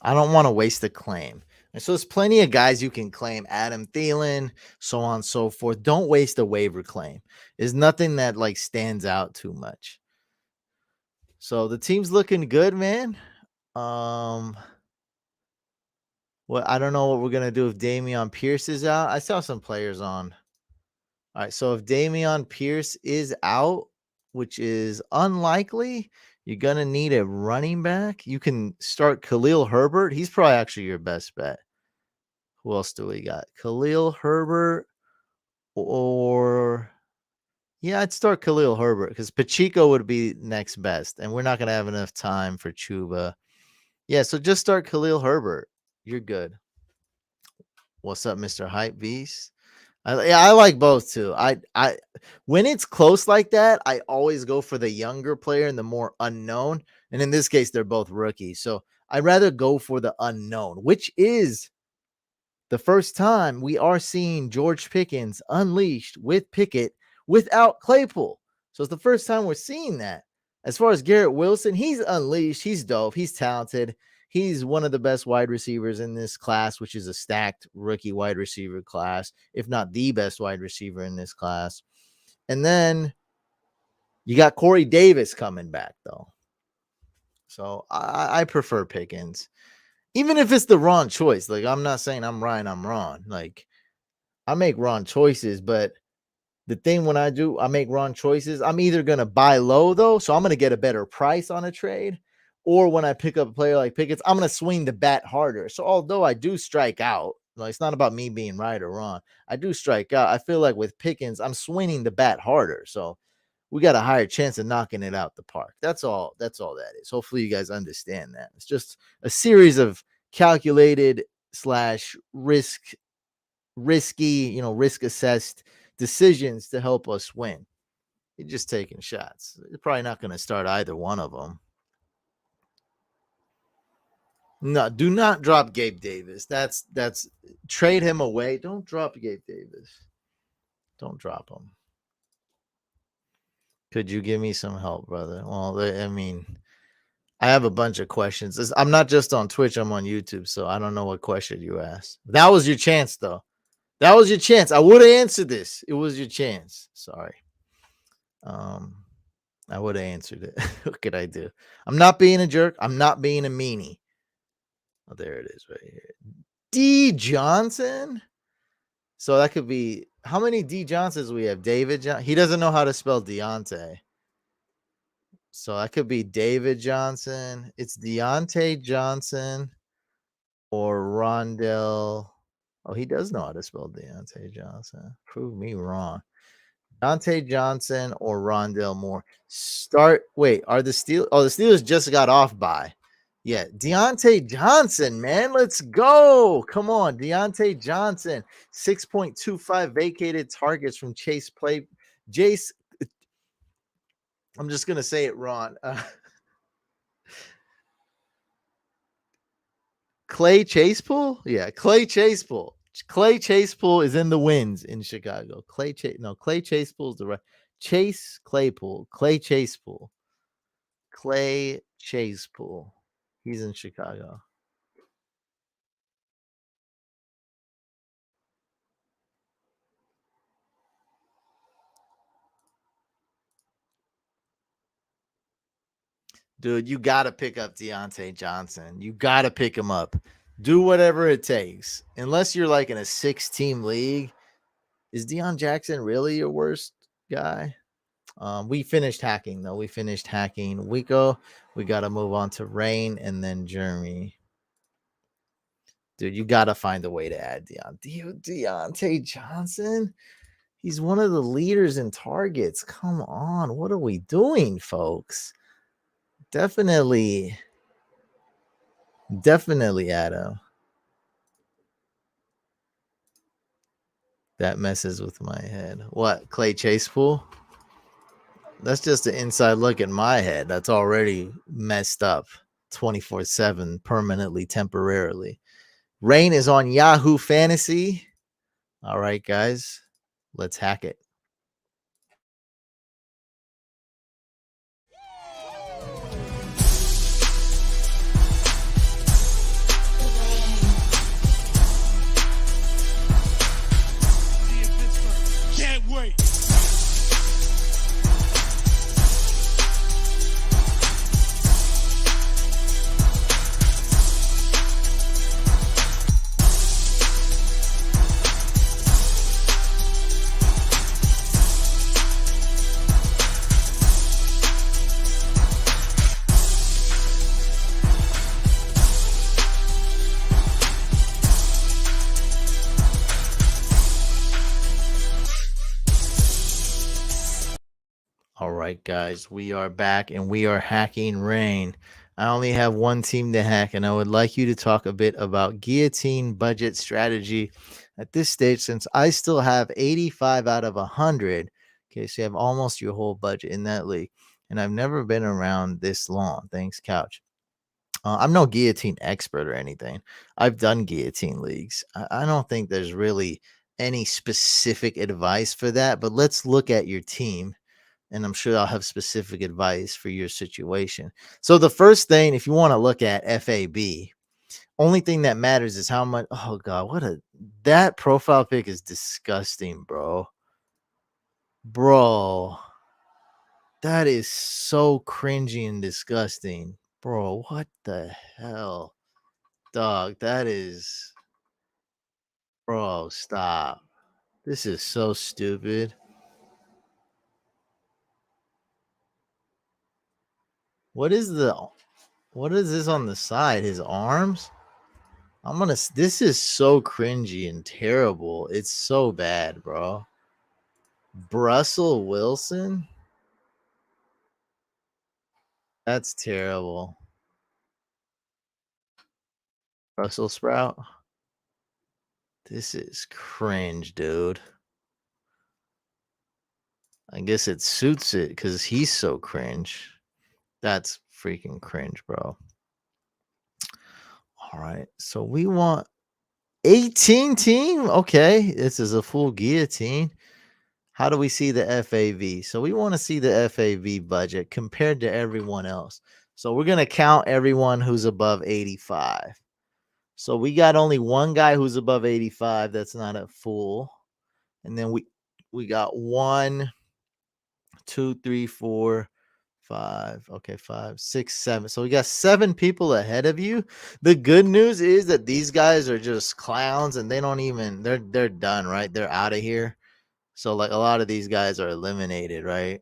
I don't want to waste a claim. And so there's plenty of guys you can claim, Adam Thielen, so on and so forth. Don't waste a waiver claim. There's nothing that like stands out too much. So the team's looking good, man. Well, I don't know what we're gonna do if Dameon Pierce is out. I saw some players on. All right, so if Dameon Pierce is out, which is unlikely, you're gonna need a running back. You can start Khalil Herbert. He's probably actually your best bet. Who else do we got? Khalil Herbert, or yeah, I'd start Khalil Herbert because Pacheco would be next best, and we're not gonna have enough time for Chuba. Yeah, so just start Khalil Herbert. You're good. What's up, Mr. Hype Beast? I like both too. I when it's close like that, I always go for the younger player and the more unknown. And in this case, they're both rookies. So I'd rather go for the unknown, which is the first time we are seeing George Pickens unleashed with Pickett without Claypool. So it's the first time we're seeing that. As far as Garrett Wilson, he's unleashed. He's dope. He's talented. He's one of the best wide receivers in this class, which is a stacked rookie wide receiver class, if not the best wide receiver in this class. And then you got Corey Davis coming back, though. So I prefer Pickens, even if it's the wrong choice. Like, I'm not saying I'm right, I'm wrong. Like, I make wrong choices, but the thing when I make wrong choices, I'm either going to buy low, though, so I'm going to get a better price on a trade, or when I pick up a player like Pickens, I'm going to swing the bat harder. So although I do strike out, like, it's not about me being right or wrong. I do strike out. I feel like with Pickens, I'm swinging the bat harder. So we got a higher chance of knocking it out the park. That's all that is. Hopefully you guys understand that. It's just a series of calculated slash risky, risk assessed decisions to help us win. You're just taking shots. You're probably not going to start either one of them. No, do not drop Gabe Davis. That's trade him away. Don't drop Gabe Davis. Don't drop him. Could you give me some help, brother? Well, I mean, I have a bunch of questions. I'm not just on Twitch, I'm on YouTube, so I don't know what question you asked. That was your chance, though. That was your chance. I would have answered this. It was your chance. Sorry. I would have answered it. What could I do? I'm not being a jerk. I'm not being a meanie. Oh, there it is right here. D Johnson. So that could be how many D Johnsons we have? David John. He doesn't know how to spell Deontay. So that could be David Johnson. It's Deontay Johnson or Rondell. Oh, he does know how to spell Deontay Johnson. Prove me wrong. Deontay Johnson or Rondell Moore. Wait, are the Steelers? Oh, the Steelers just got off by. Yeah, Deontay Johnson, man. Let's go. Come on, Deontay Johnson. 6.25 vacated targets from Jace. I'm just going to say it wrong. Clay Chasepool? Yeah, Clay Chasepool. Clay Chasepool is in the wins in Chicago. Clay Chasepool is the right. Chase Claypool. Clay Chasepool. Clay Chasepool. He's in Chicago. Dude, you got to pick up Deontay Johnson. You got to pick him up. Do whatever it takes. Unless you're like in a 6-team league. Is Deion Jackson really your worst guy? We finished hacking, though. We finished hacking Wico. We got to move on to Rain and then Jeremy. Dude, you got to find a way to add Deontay Johnson. He's one of the leaders in targets. Come on. What are we doing, folks? Definitely add him. That messes with my head. What? Clay Chasepool? That's just an inside look at my head. That's already messed up 24/7, permanently, temporarily. Rain is on Yahoo Fantasy. All right, guys, let's hack it. Can't wait. All right, guys, we are back and we are hacking Rain. I only have one team to hack, and I would like you to talk a bit about guillotine budget strategy at this stage, since I still have 85 out of 100. Okay, so you have almost your whole budget in that league, and I've never been around this long. Thanks, Couch. I'm no guillotine expert or anything. I've done guillotine leagues. I don't think there's really any specific advice for that, but let's look at your team and I'm sure I'll have specific advice for your situation. So the first thing, if you want to look at FAB, only thing that matters is how much. Oh God, that profile pic is disgusting, bro. Bro, that is so cringy and disgusting, bro. What the hell, dog? That is, bro. Stop. This is so stupid. What is this on the side? His arms? This is so cringy and terrible. It's so bad, bro. Russell Wilson? That's terrible. Russell Sprout? This is cringe, dude. I guess it suits it because he's so cringe. That's freaking cringe, bro. All right. So we want 18 team. Okay. This is a full guillotine. How do we see the FAV? So we want to see the FAV budget compared to everyone else. So we're going to count everyone who's above 85. So we got only one guy who's above 85. That's not a full. And then we got 1, 2, 3, 4, 5. Okay, 5, 6, 7. So we got 7 people ahead of you. The good news is that these guys are just clowns and they don't even they're done, right? They're out of here. So like a lot of these guys are eliminated, right?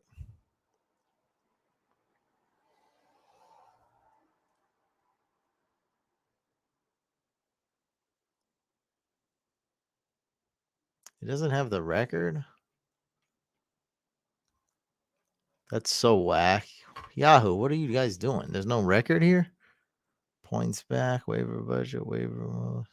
It doesn't have the record. That's so whack. Yahoo, what are you guys doing? There's no record here? Points back, waiver budget, waiver mode.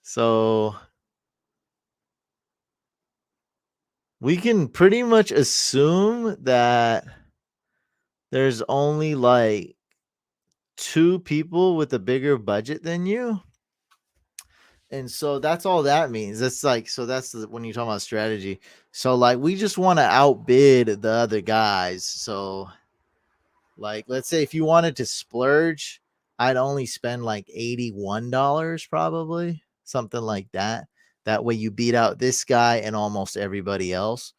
So we can pretty much assume that there's only like 2 people with a bigger budget than you. And so that's all that means. That's like, so that's when you're talking about strategy. So like we just want to outbid the other guys. So like, let's say if you wanted to splurge, I'd only spend like $81 probably, something like that. That way you beat out this guy and almost everybody else.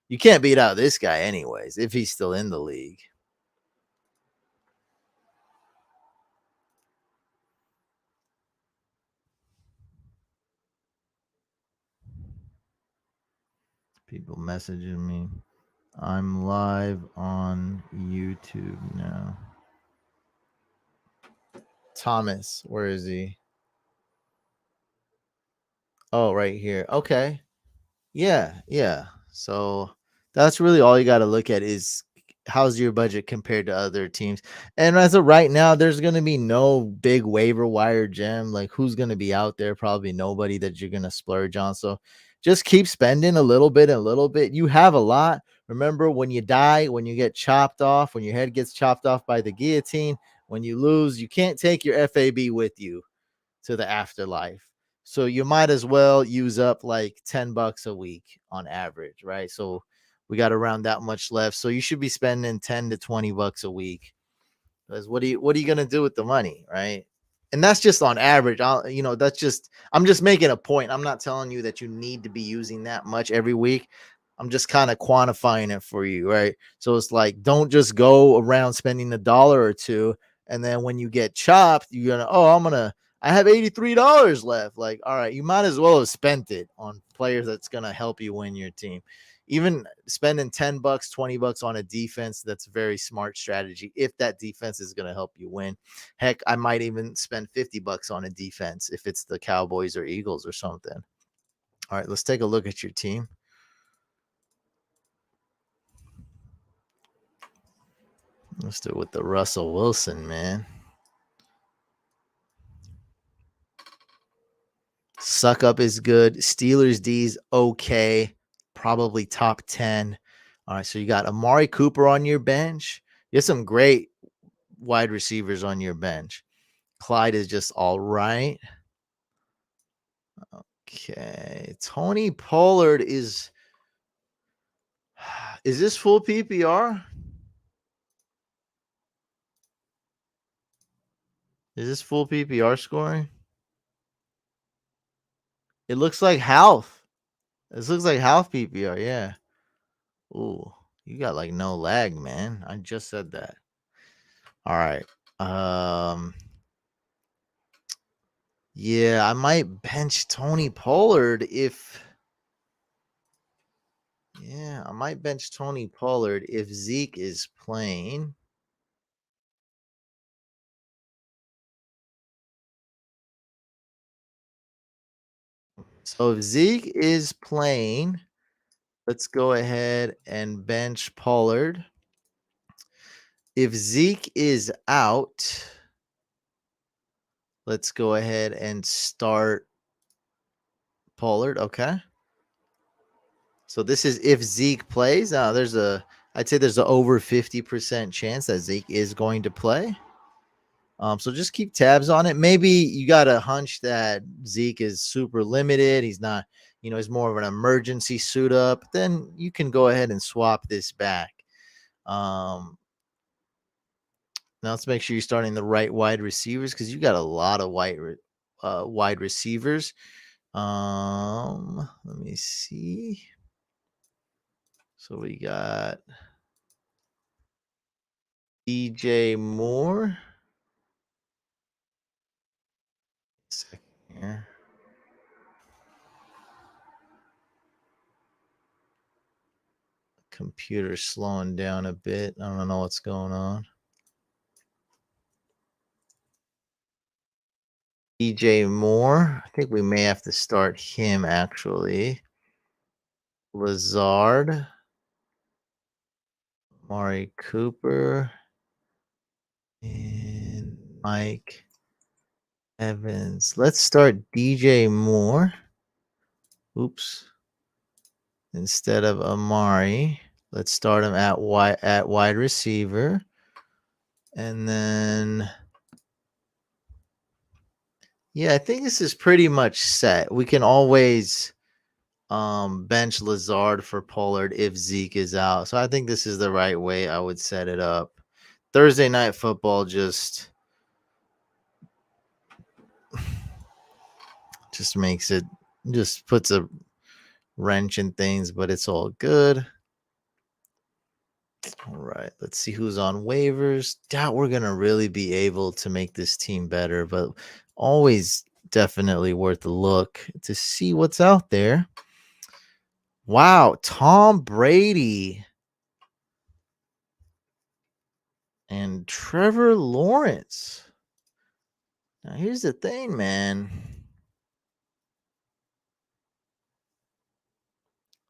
You can't beat out this guy anyways if he's still in the league. People messaging me. I'm live on YouTube now. Thomas, where is he? Oh, right here. Okay. Yeah. So that's really all you got to look at is how's your budget compared to other teams. And as of right now, there's going to be no big waiver wire gem. Like who's going to be out there? Probably nobody that you're going to splurge on. So just keep spending a little bit and a little bit. You have a lot. Remember, when you die, when you get chopped off, when your head gets chopped off by the guillotine, when you lose, you can't take your FAB with you to the afterlife. So you might as well use up like $10 a week on average, right? So we got around that much left. So you should be spending 10 to $20 a week. Because what are you gonna do with the money, right? And that's just on average. I'm just making a point. I'm not telling you that you need to be using that much every week. I'm just kind of quantifying it for you, right? So it's like, don't just go around spending $1 or two, and then when you get chopped, you're gonna, I have $83 left. Like, all right, you might as well have spent it on players that's gonna help you win your team. Even spending $10, $20 on a defense, that's a very smart strategy if that defense is going to help you win. Heck, I might even spend $50 on a defense if it's the Cowboys or Eagles or something. All right, let's take a look at your team. Let's do it with the Russell Wilson, man. Suck up is good. Steelers D's okay. Probably top 10. All right, so you got Amari Cooper on your bench. You have some great wide receivers on your bench. Clyde is just all right. Okay. Tony Pollard is this full PPR? Is this full PPR scoring? It looks like half. This looks like half PPR, yeah. Ooh, you got like no lag, man. I just said that. All right. Yeah, I might bench Tony Pollard if Zeke is playing. So if Zeke is playing, let's go ahead and bench Pollard. If Zeke is out, let's go ahead and start Pollard. Okay. So this is if Zeke plays. I'd say there's an over 50% chance that Zeke is going to play. So just keep tabs on it. Maybe you got a hunch that Zeke is super limited. He's not, he's more of an emergency suit up. Then you can go ahead and swap this back. Now let's make sure you're starting the right wide receivers because you got a lot of wide receivers. Let me see. So we got DJ Moore. Second here. Computer slowing down a bit. I don't know what's going on. DJ Moore. I think we may have to start him actually. Lazard. Amari Cooper. And Mike Evans. Let's start DJ Moore. Oops. Instead of Amari. Let's start him at wide receiver. And then yeah, I think this is pretty much set. We can always bench Lazard for Pollard if Zeke is out. So I think this is the right way I would set it up. Thursday Night Football just makes it Just puts a wrench in things, but it's all good. All right, let's see who's on waivers. Doubt we're gonna really be able to make this team better, but always definitely worth a look to see what's out there. Wow, Tom Brady and Trevor Lawrence. Now here's the thing, man.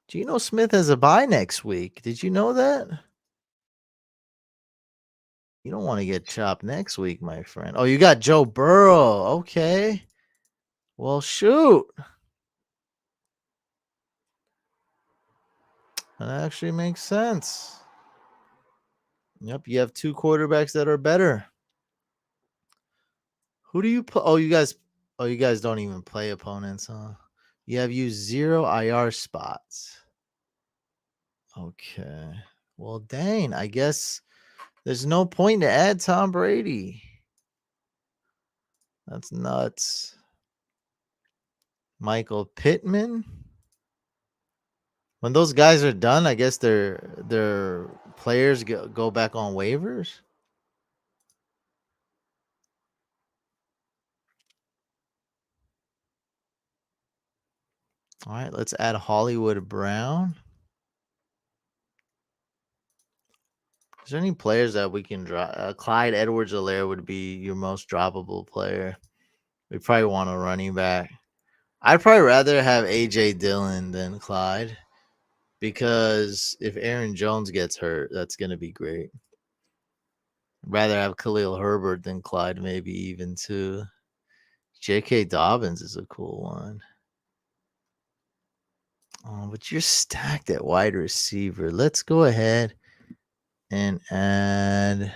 Geno Smith has a bye next week. Did you know that? You don't want to get chopped next week, my friend. Oh, you got Joe Burrow. Okay. Well, shoot. That actually makes sense. Yep, you have two quarterbacks that are better. Who do you play? Oh, you guys don't even play opponents, huh? You have used 0 IR spots. Okay. Well, dang, I guess there's no point to add Tom Brady. That's nuts. Michael Pittman. When those guys are done, I guess their players go back on waivers. All right, let's add Hollywood Brown. Is there any players that we can drop? Clyde Edwards-Helaire would be your most droppable player. We probably want a running back. I'd probably rather have AJ Dillon than Clyde because if Aaron Jones gets hurt, that's going to be great. Rather have Khalil Herbert than Clyde, maybe even too. J.K. Dobbins is a cool one. Oh, but you're stacked at wide receiver. Let's go ahead and add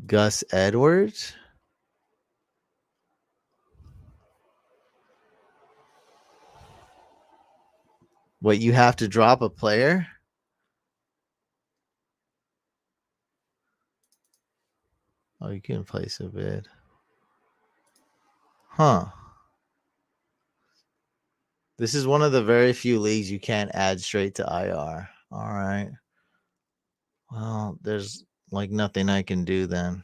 Gus Edwards. What, you have to drop a player? Oh, you can place a bid. Huh. This is one of the very few leagues you can't add straight to IR. All right. Well, there's like nothing I can do then.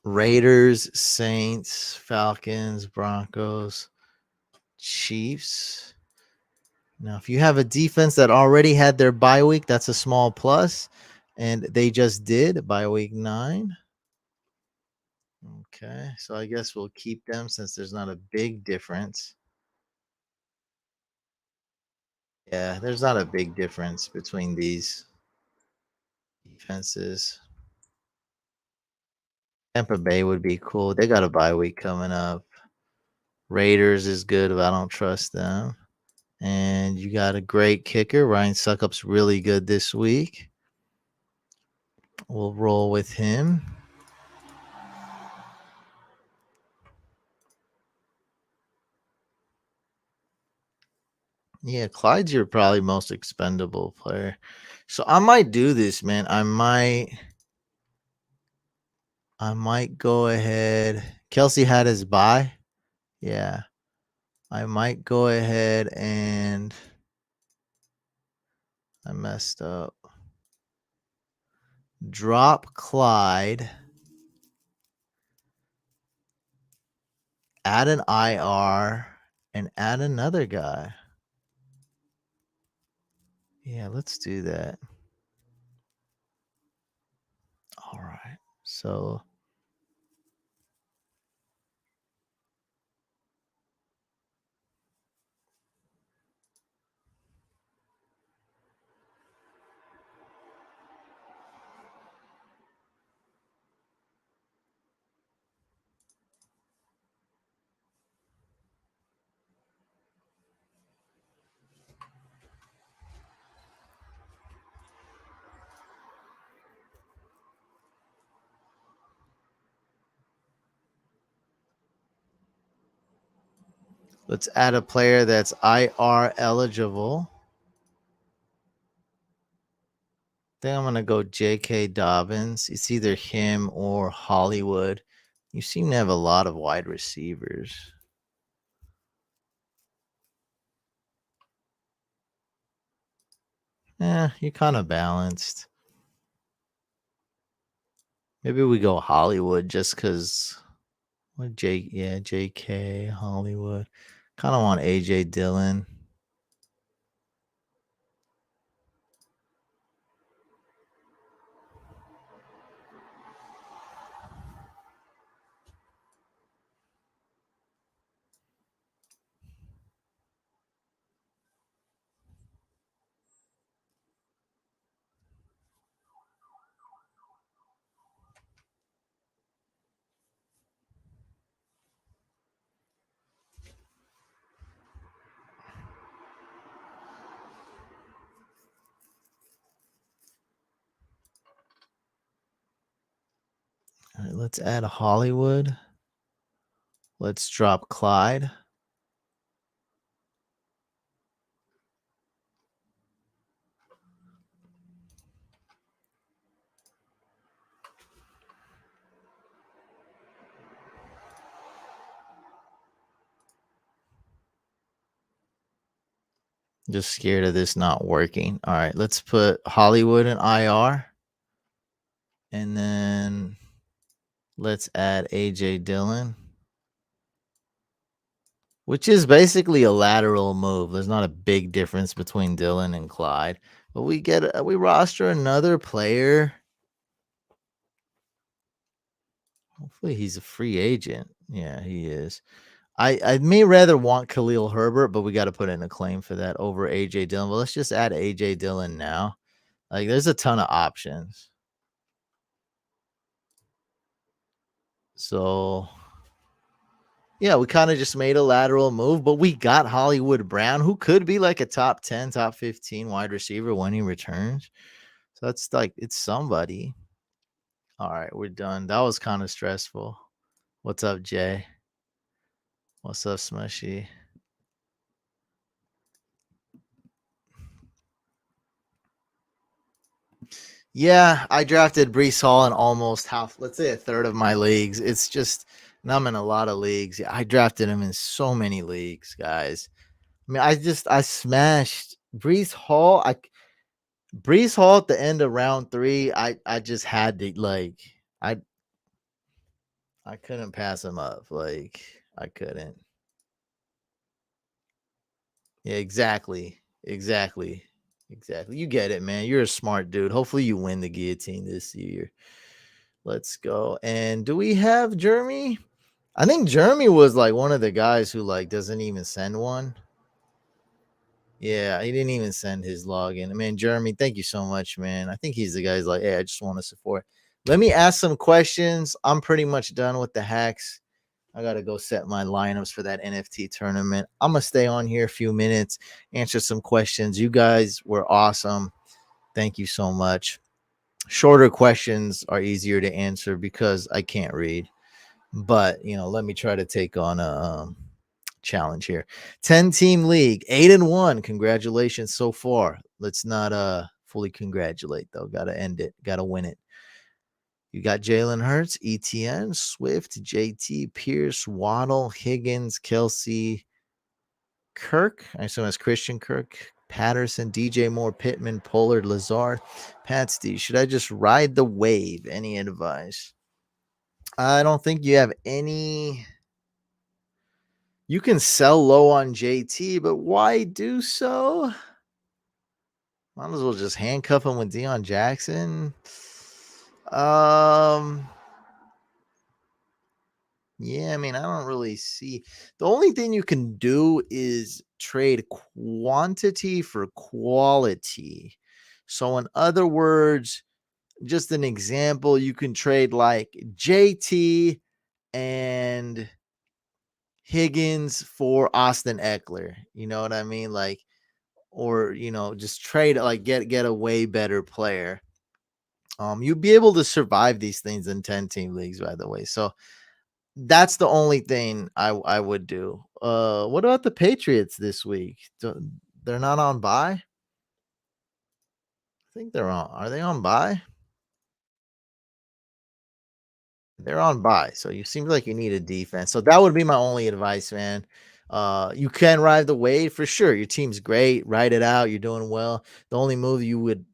Raiders, Saints, Falcons, Broncos, Chiefs. Now, if you have a defense that already had their bye week, that's a small plus. And they just did by week 9. Okay. So I guess we'll keep them since there's not a big difference. Yeah, there's not a big difference between these defenses. Tampa Bay would be cool. They got a bye week coming up. Raiders is good, but I don't trust them. And you got a great kicker. Ryan Suckup's really good this week. We'll roll with him. Yeah, Clyde's your probably most expendable player. So I might do this, man. I might go ahead. Kelsey had his bye. Yeah. I might go ahead and I messed up. Drop Clyde. Add an IR and add another guy. Yeah, let's do that. All right. So Let's add a player that's IR eligible. I think I'm going to go J.K. Dobbins. It's either him or Hollywood. You seem to have a lot of wide receivers. Yeah, you're kind of balanced. Maybe we go Hollywood just because. What J.K. Hollywood. Kind of want A.J. Dillon. All right, let's add Hollywood. Let's drop Clyde. Just scared of this not working. All right, let's put Hollywood in IR. And then let's add A.J. Dillon, which is basically a lateral move. There's not a big difference between Dillon and Clyde. But we roster another player. Hopefully he's a free agent. Yeah, he is. I may rather want Khalil Herbert, but we got to put in a claim for that over AJ Dillon. But let's just add AJ Dillon now. Like, there's a ton of options. So, yeah, we kind of just made a lateral move, but we got Hollywood Brown, who could be like a top 10, top 15 wide receiver when he returns. So that's like, it's somebody. All right, we're done. That was kind of stressful. What's up, Jay? What's up, Smushy? Yeah, I drafted Brees Hall in almost half, let's say a third of my leagues. It's just, and I'm in a lot of leagues. Yeah, I drafted him in so many leagues, guys. I mean, I smashed Brees Hall. Brees Hall at the end of round 3. I just had to, like, I couldn't pass him up. Like, I couldn't. Yeah, exactly. Exactly. Exactly. You get it, man. You're a smart dude. Hopefully you win the guillotine this year. Let's go. And do we have Jeremy? I think Jeremy was like one of the guys who like doesn't even send one. Yeah, he didn't even send his login. Man, Jeremy, thank you so much, man. I think he's the guy who's like, hey, I just want to support. Let me ask some questions. I'm pretty much done with the hacks. I got to go set my lineups for that NFT tournament. I'm going to stay on here a few minutes, answer some questions. You guys were awesome. Thank you so much. Shorter questions are easier to answer because I can't read. But, let me try to take on a challenge here. 10-team league, 8-1. Congratulations so far. Let's not fully congratulate, though. Got to end it. Got to win it. You got Jalen Hurts, ETN, Swift, JT, Pierce, Waddle, Higgins, Kelsey, Kirk. I assume that's Christian Kirk, Patterson, DJ Moore, Pittman, Pollard, Lazard, Pats D. Should I just ride the wave? Any advice? I don't think you have any. You can sell low on JT, but why do so? Might as well just handcuff him with Deion Jackson. Yeah, I mean, I don't really see. The only thing you can do is trade quantity for quality. So, in other words, just an example, you can trade like JT and Higgins for Austin Eckler. You know what I mean? Like, or just trade, like, get a way better player. You'd be able to survive these things in 10-team leagues, by the way. So that's the only thing I would do. what about the Patriots this week? They're not on bye? I think they're on. Are they on bye? They're on bye. So you seem like you need a defense. So that would be my only advice, man. You can ride the wave for sure. Your team's great. Ride it out. You're doing well. The only move you would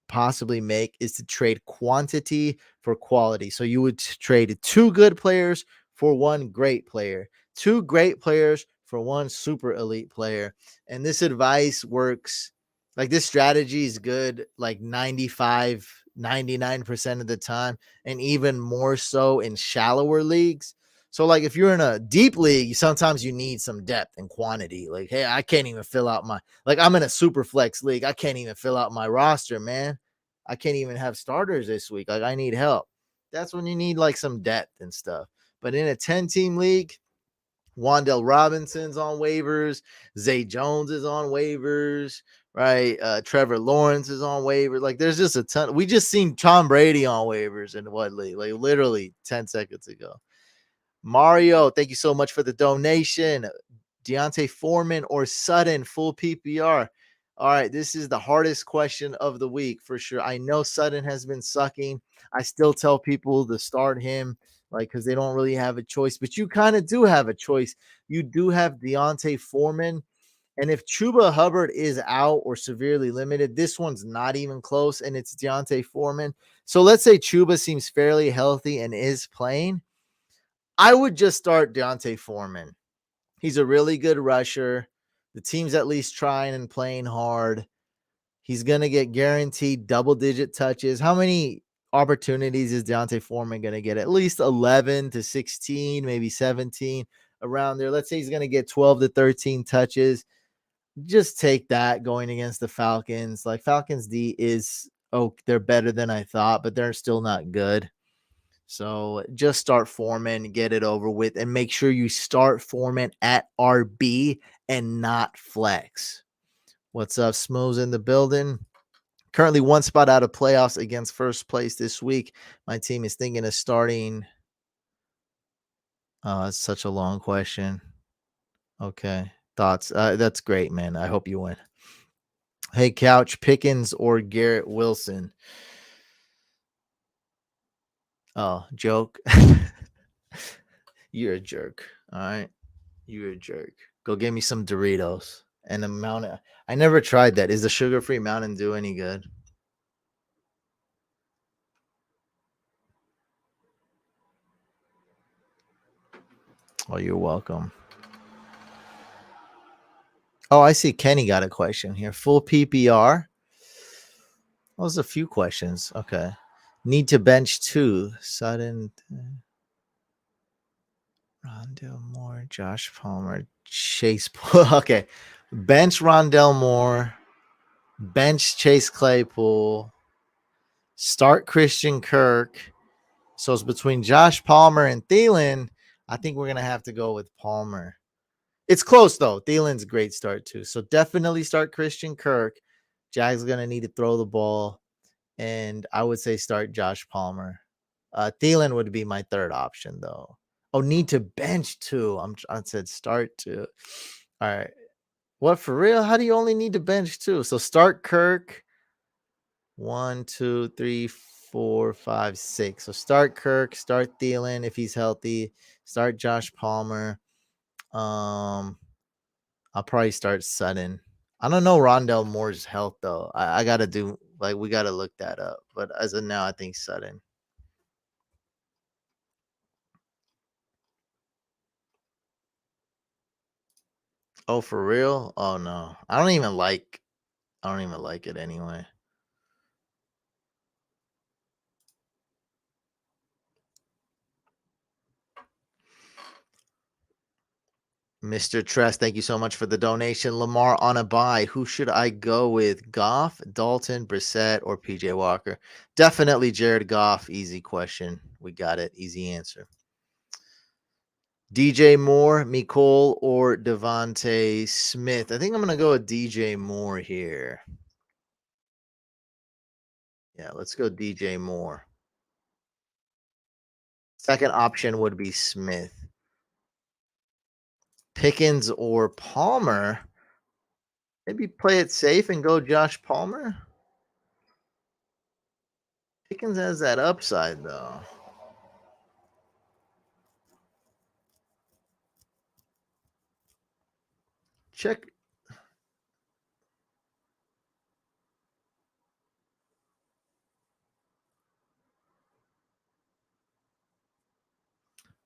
possibly make is to trade quantity for quality. So you would trade 2 good players for 1 great player, 2 great players for 1 super elite player. And this advice works. Like, this strategy is good like 95, 99% of the time, and even more so in shallower leagues. So, like, if you're in a deep league, sometimes you need some depth and quantity. Like, hey, I can't even fill out I'm in a super flex league. I can't even fill out my roster, man. I can't even have starters this week. Like, I need help. That's when you need like some depth and stuff. But in a 10-team league, Wandell Robinson's on waivers. Zay Jones is on waivers, right? Trevor Lawrence is on waivers. Like, there's just a ton. We just seen Tom Brady on waivers in what league? Like, literally 10 seconds ago. Mario, thank you so much for the donation. Deontay Foreman or Sutton, full PPR. All right, this is the hardest question of the week for sure. I know Sutton has been sucking. I still tell people to start him, like, because they don't really have a choice, but you kind of do have a choice. You do have Deontay Foreman. And if Chuba Hubbard is out or severely limited, this one's not even close, and it's Deontay Foreman. So let's say Chuba seems fairly healthy and is playing. I would just start Deontay Foreman. He's a really good rusher. The team's at least trying and playing hard. He's going to get guaranteed double-digit touches. How many opportunities is Deontay Foreman going to get? At least 11 to 16, maybe 17, around there. Let's say he's going to get 12 to 13 touches. Just take that going against the Falcons. Like, Falcons D is, they're better than I thought, but they're still not good. So just start Foreman, get it over with, and make sure you start Foreman at RB and not flex. What's up, Smooths in the building? Currently 1 spot out of playoffs against first place this week. My team is thinking of starting. Oh, that's such a long question. Okay. Thoughts? That's great, man. I hope you win. Hey, Couch, Pickens or Garrett Wilson? Oh, joke. You're a jerk. All right. You're a jerk. Go get me some Doritos and a Mountain. I never tried that. Is the sugar-free Mountain Dew any good? Oh, you're welcome. Oh, I see Kenny got a question here. Full PPR. That was a few questions. Okay. Need to bench 2. Sudden. Rondell Moore, Josh Palmer, Chase. Okay. Bench Rondell Moore. Bench Chase Claypool. Start Christian Kirk. So it's between Josh Palmer and Thielen. I think we're going to have to go with Palmer. It's close, though. Thielen's a great start, too. So definitely start Christian Kirk. Jags going to need to throw the ball. And I would say start Josh Palmer. Thielen would be my third option, though. Oh, need to bench 2. I said start 2. All right. What, for real? How do you only need to bench 2? So start Kirk. 1, 2, 3, 4, 5, 6. So start Kirk, start Thielen if he's healthy, start Josh Palmer. I'll probably start Sutton. I don't know Rondell Moore's health though. I gotta do we gotta look that up. But as of now, I think Sutton. Oh, for real? Oh no. I don't even like it anyway. Mr. Tress, thank you so much for the donation. Lamar on a bye. Who should I go with? Goff, Dalton, Brissett, or PJ Walker? Definitely Jared Goff. Easy question. We got it. Easy answer. DJ Moore, Mecole, or Devontae Smith? I think I'm going to go with DJ Moore here. Yeah, let's go DJ Moore. Second option would be Smith. Pickens or Palmer. Maybe play it safe and go Josh Palmer. Pickens has that upside, though. Check.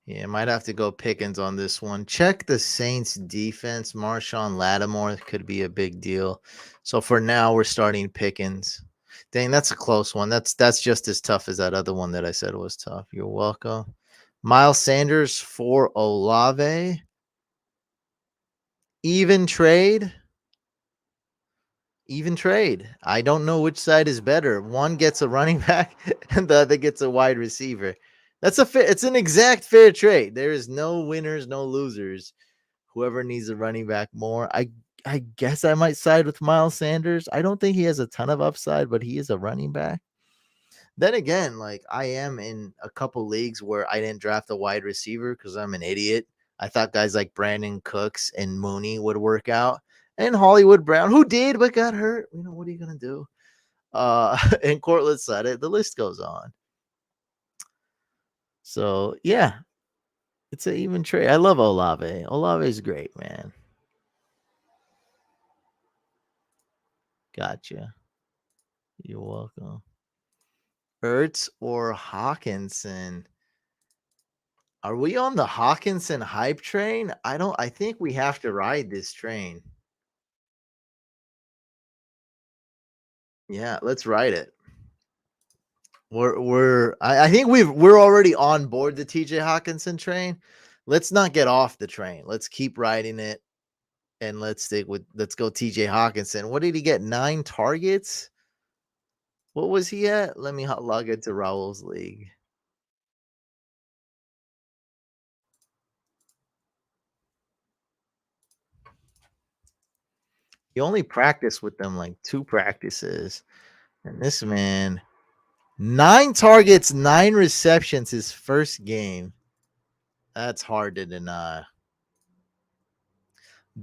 Yeah, might have to go Pickens on this one. Check the Saints defense. Marshawn Lattimore could be a big deal. So for now, we're starting Pickens. Dang, that's a close one. That's just as tough as that other one that I said was tough. You're welcome. Miles Sanders for Olave. Even trade. Even trade. I don't know which side is better. One gets a running back and the other gets a wide receiver. That's a fair, it's an exact fair trade. There is no winners, no losers. Whoever needs a running back more. I guess I might side with Miles Sanders. I don't think he has a ton of upside, but he is a running back. Then again, like I am in a couple leagues where I didn't draft a wide receiver because I'm an idiot. I thought guys like Brandon Cooks and Mooney would work out. And Hollywood Brown, who did but got hurt. You know, what are you gonna do? And Cortland said it. The list goes on. So yeah, it's an even trade. I love Olave. Olave is great, man. Gotcha. You're welcome. Ertz or Hawkinson? Are we on the Hawkinson hype train? I think we have to ride this train. Yeah, let's ride it. I think we're already on board the TJ Hawkinson train. Let's not get off the train. Let's keep riding it and let's go TJ Hawkinson. What did he get? 9 targets? What was he at? Let me log into Raul's league. He only practiced with them like 2 practices. And this man, 9 targets, 9 receptions his first game. That's hard to deny.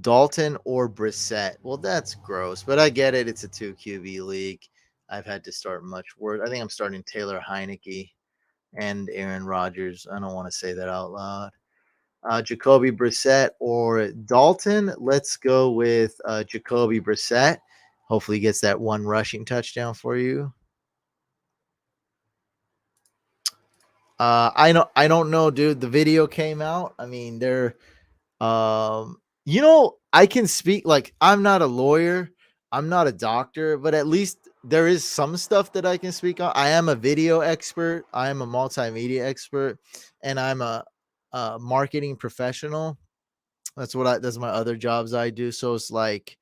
Dalton or Brissett? Well, that's gross, but I get it. It's a 2 QB league. I've had to start much worse. I think I'm starting Taylor Heineke and Aaron Rodgers. I don't want to say that out loud. Jacoby Brissett or Dalton? Let's go with Jacoby Brissett. Hopefully, he gets that 1 rushing touchdown for you. I don't know, dude. The video came out. I mean, I can speak like I'm not a lawyer, I'm not a doctor, but at least there is some stuff that I can speak on. I am a video expert, I am a multimedia expert, and I'm a marketing professional. That's my other jobs I do. So it's like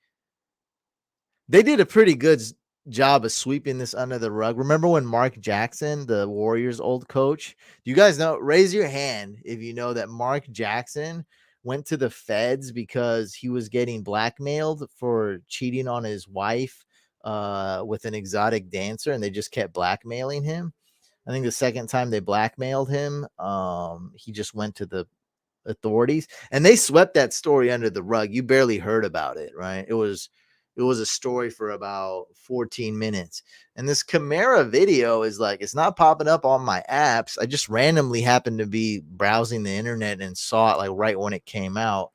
they did a pretty good job of sweeping this under the rug. Remember when Mark Jackson, the Warriors' old coach, do you guys know? Raise your hand if you know that Mark Jackson went to the feds because he was getting blackmailed for cheating on his wife with an exotic dancer, and they just kept blackmailing him. I think the second time they blackmailed him, he just went to the authorities and they swept that story under the rug. You barely heard about it, right? It was a story for about 14 minutes. And this Camara video is like, it's not popping up on my apps. I just randomly happened to be browsing the internet and saw it like right when it came out.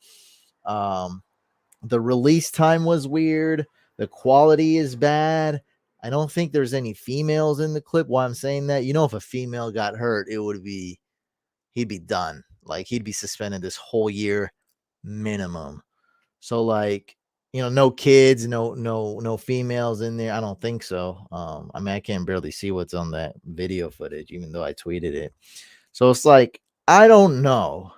The release time was weird. The quality is bad. I don't think there's any females in the clip. Why I'm saying that, if a female got hurt, he'd be done. Like he'd be suspended this whole year minimum. So like, no kids, no females in there. I don't think so. I mean, I can barely see what's on that video footage, even though I tweeted it. So it's like, I don't know.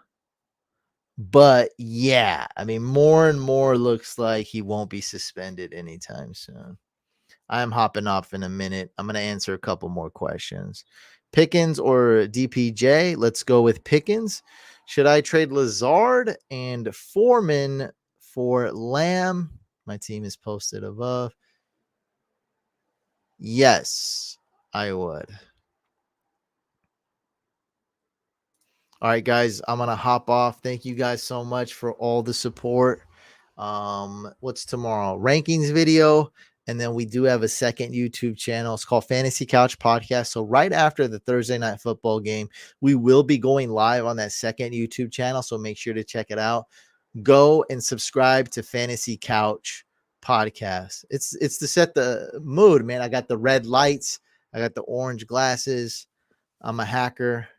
But yeah, I mean, more and more looks like he won't be suspended anytime soon. I'm hopping off in a minute. I'm going to answer a couple more questions. Pickens or DPJ? Let's go with Pickens. Should I trade Lazard and Foreman for Lamb? My team is posted above. Yes, I would. All right, guys, I'm gonna hop off. Thank you guys so much for all the support. What's tomorrow? Rankings video, and then we do have a second YouTube channel. It's called Fantasy Couch Podcast. So right after the Thursday night football game, we will be going live on that second YouTube channel. So make sure to check it out. Go and subscribe to Fantasy Couch Podcast. It's to set the mood, man. I got the red lights, I got the orange glasses. I'm a hacker.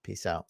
Peace out.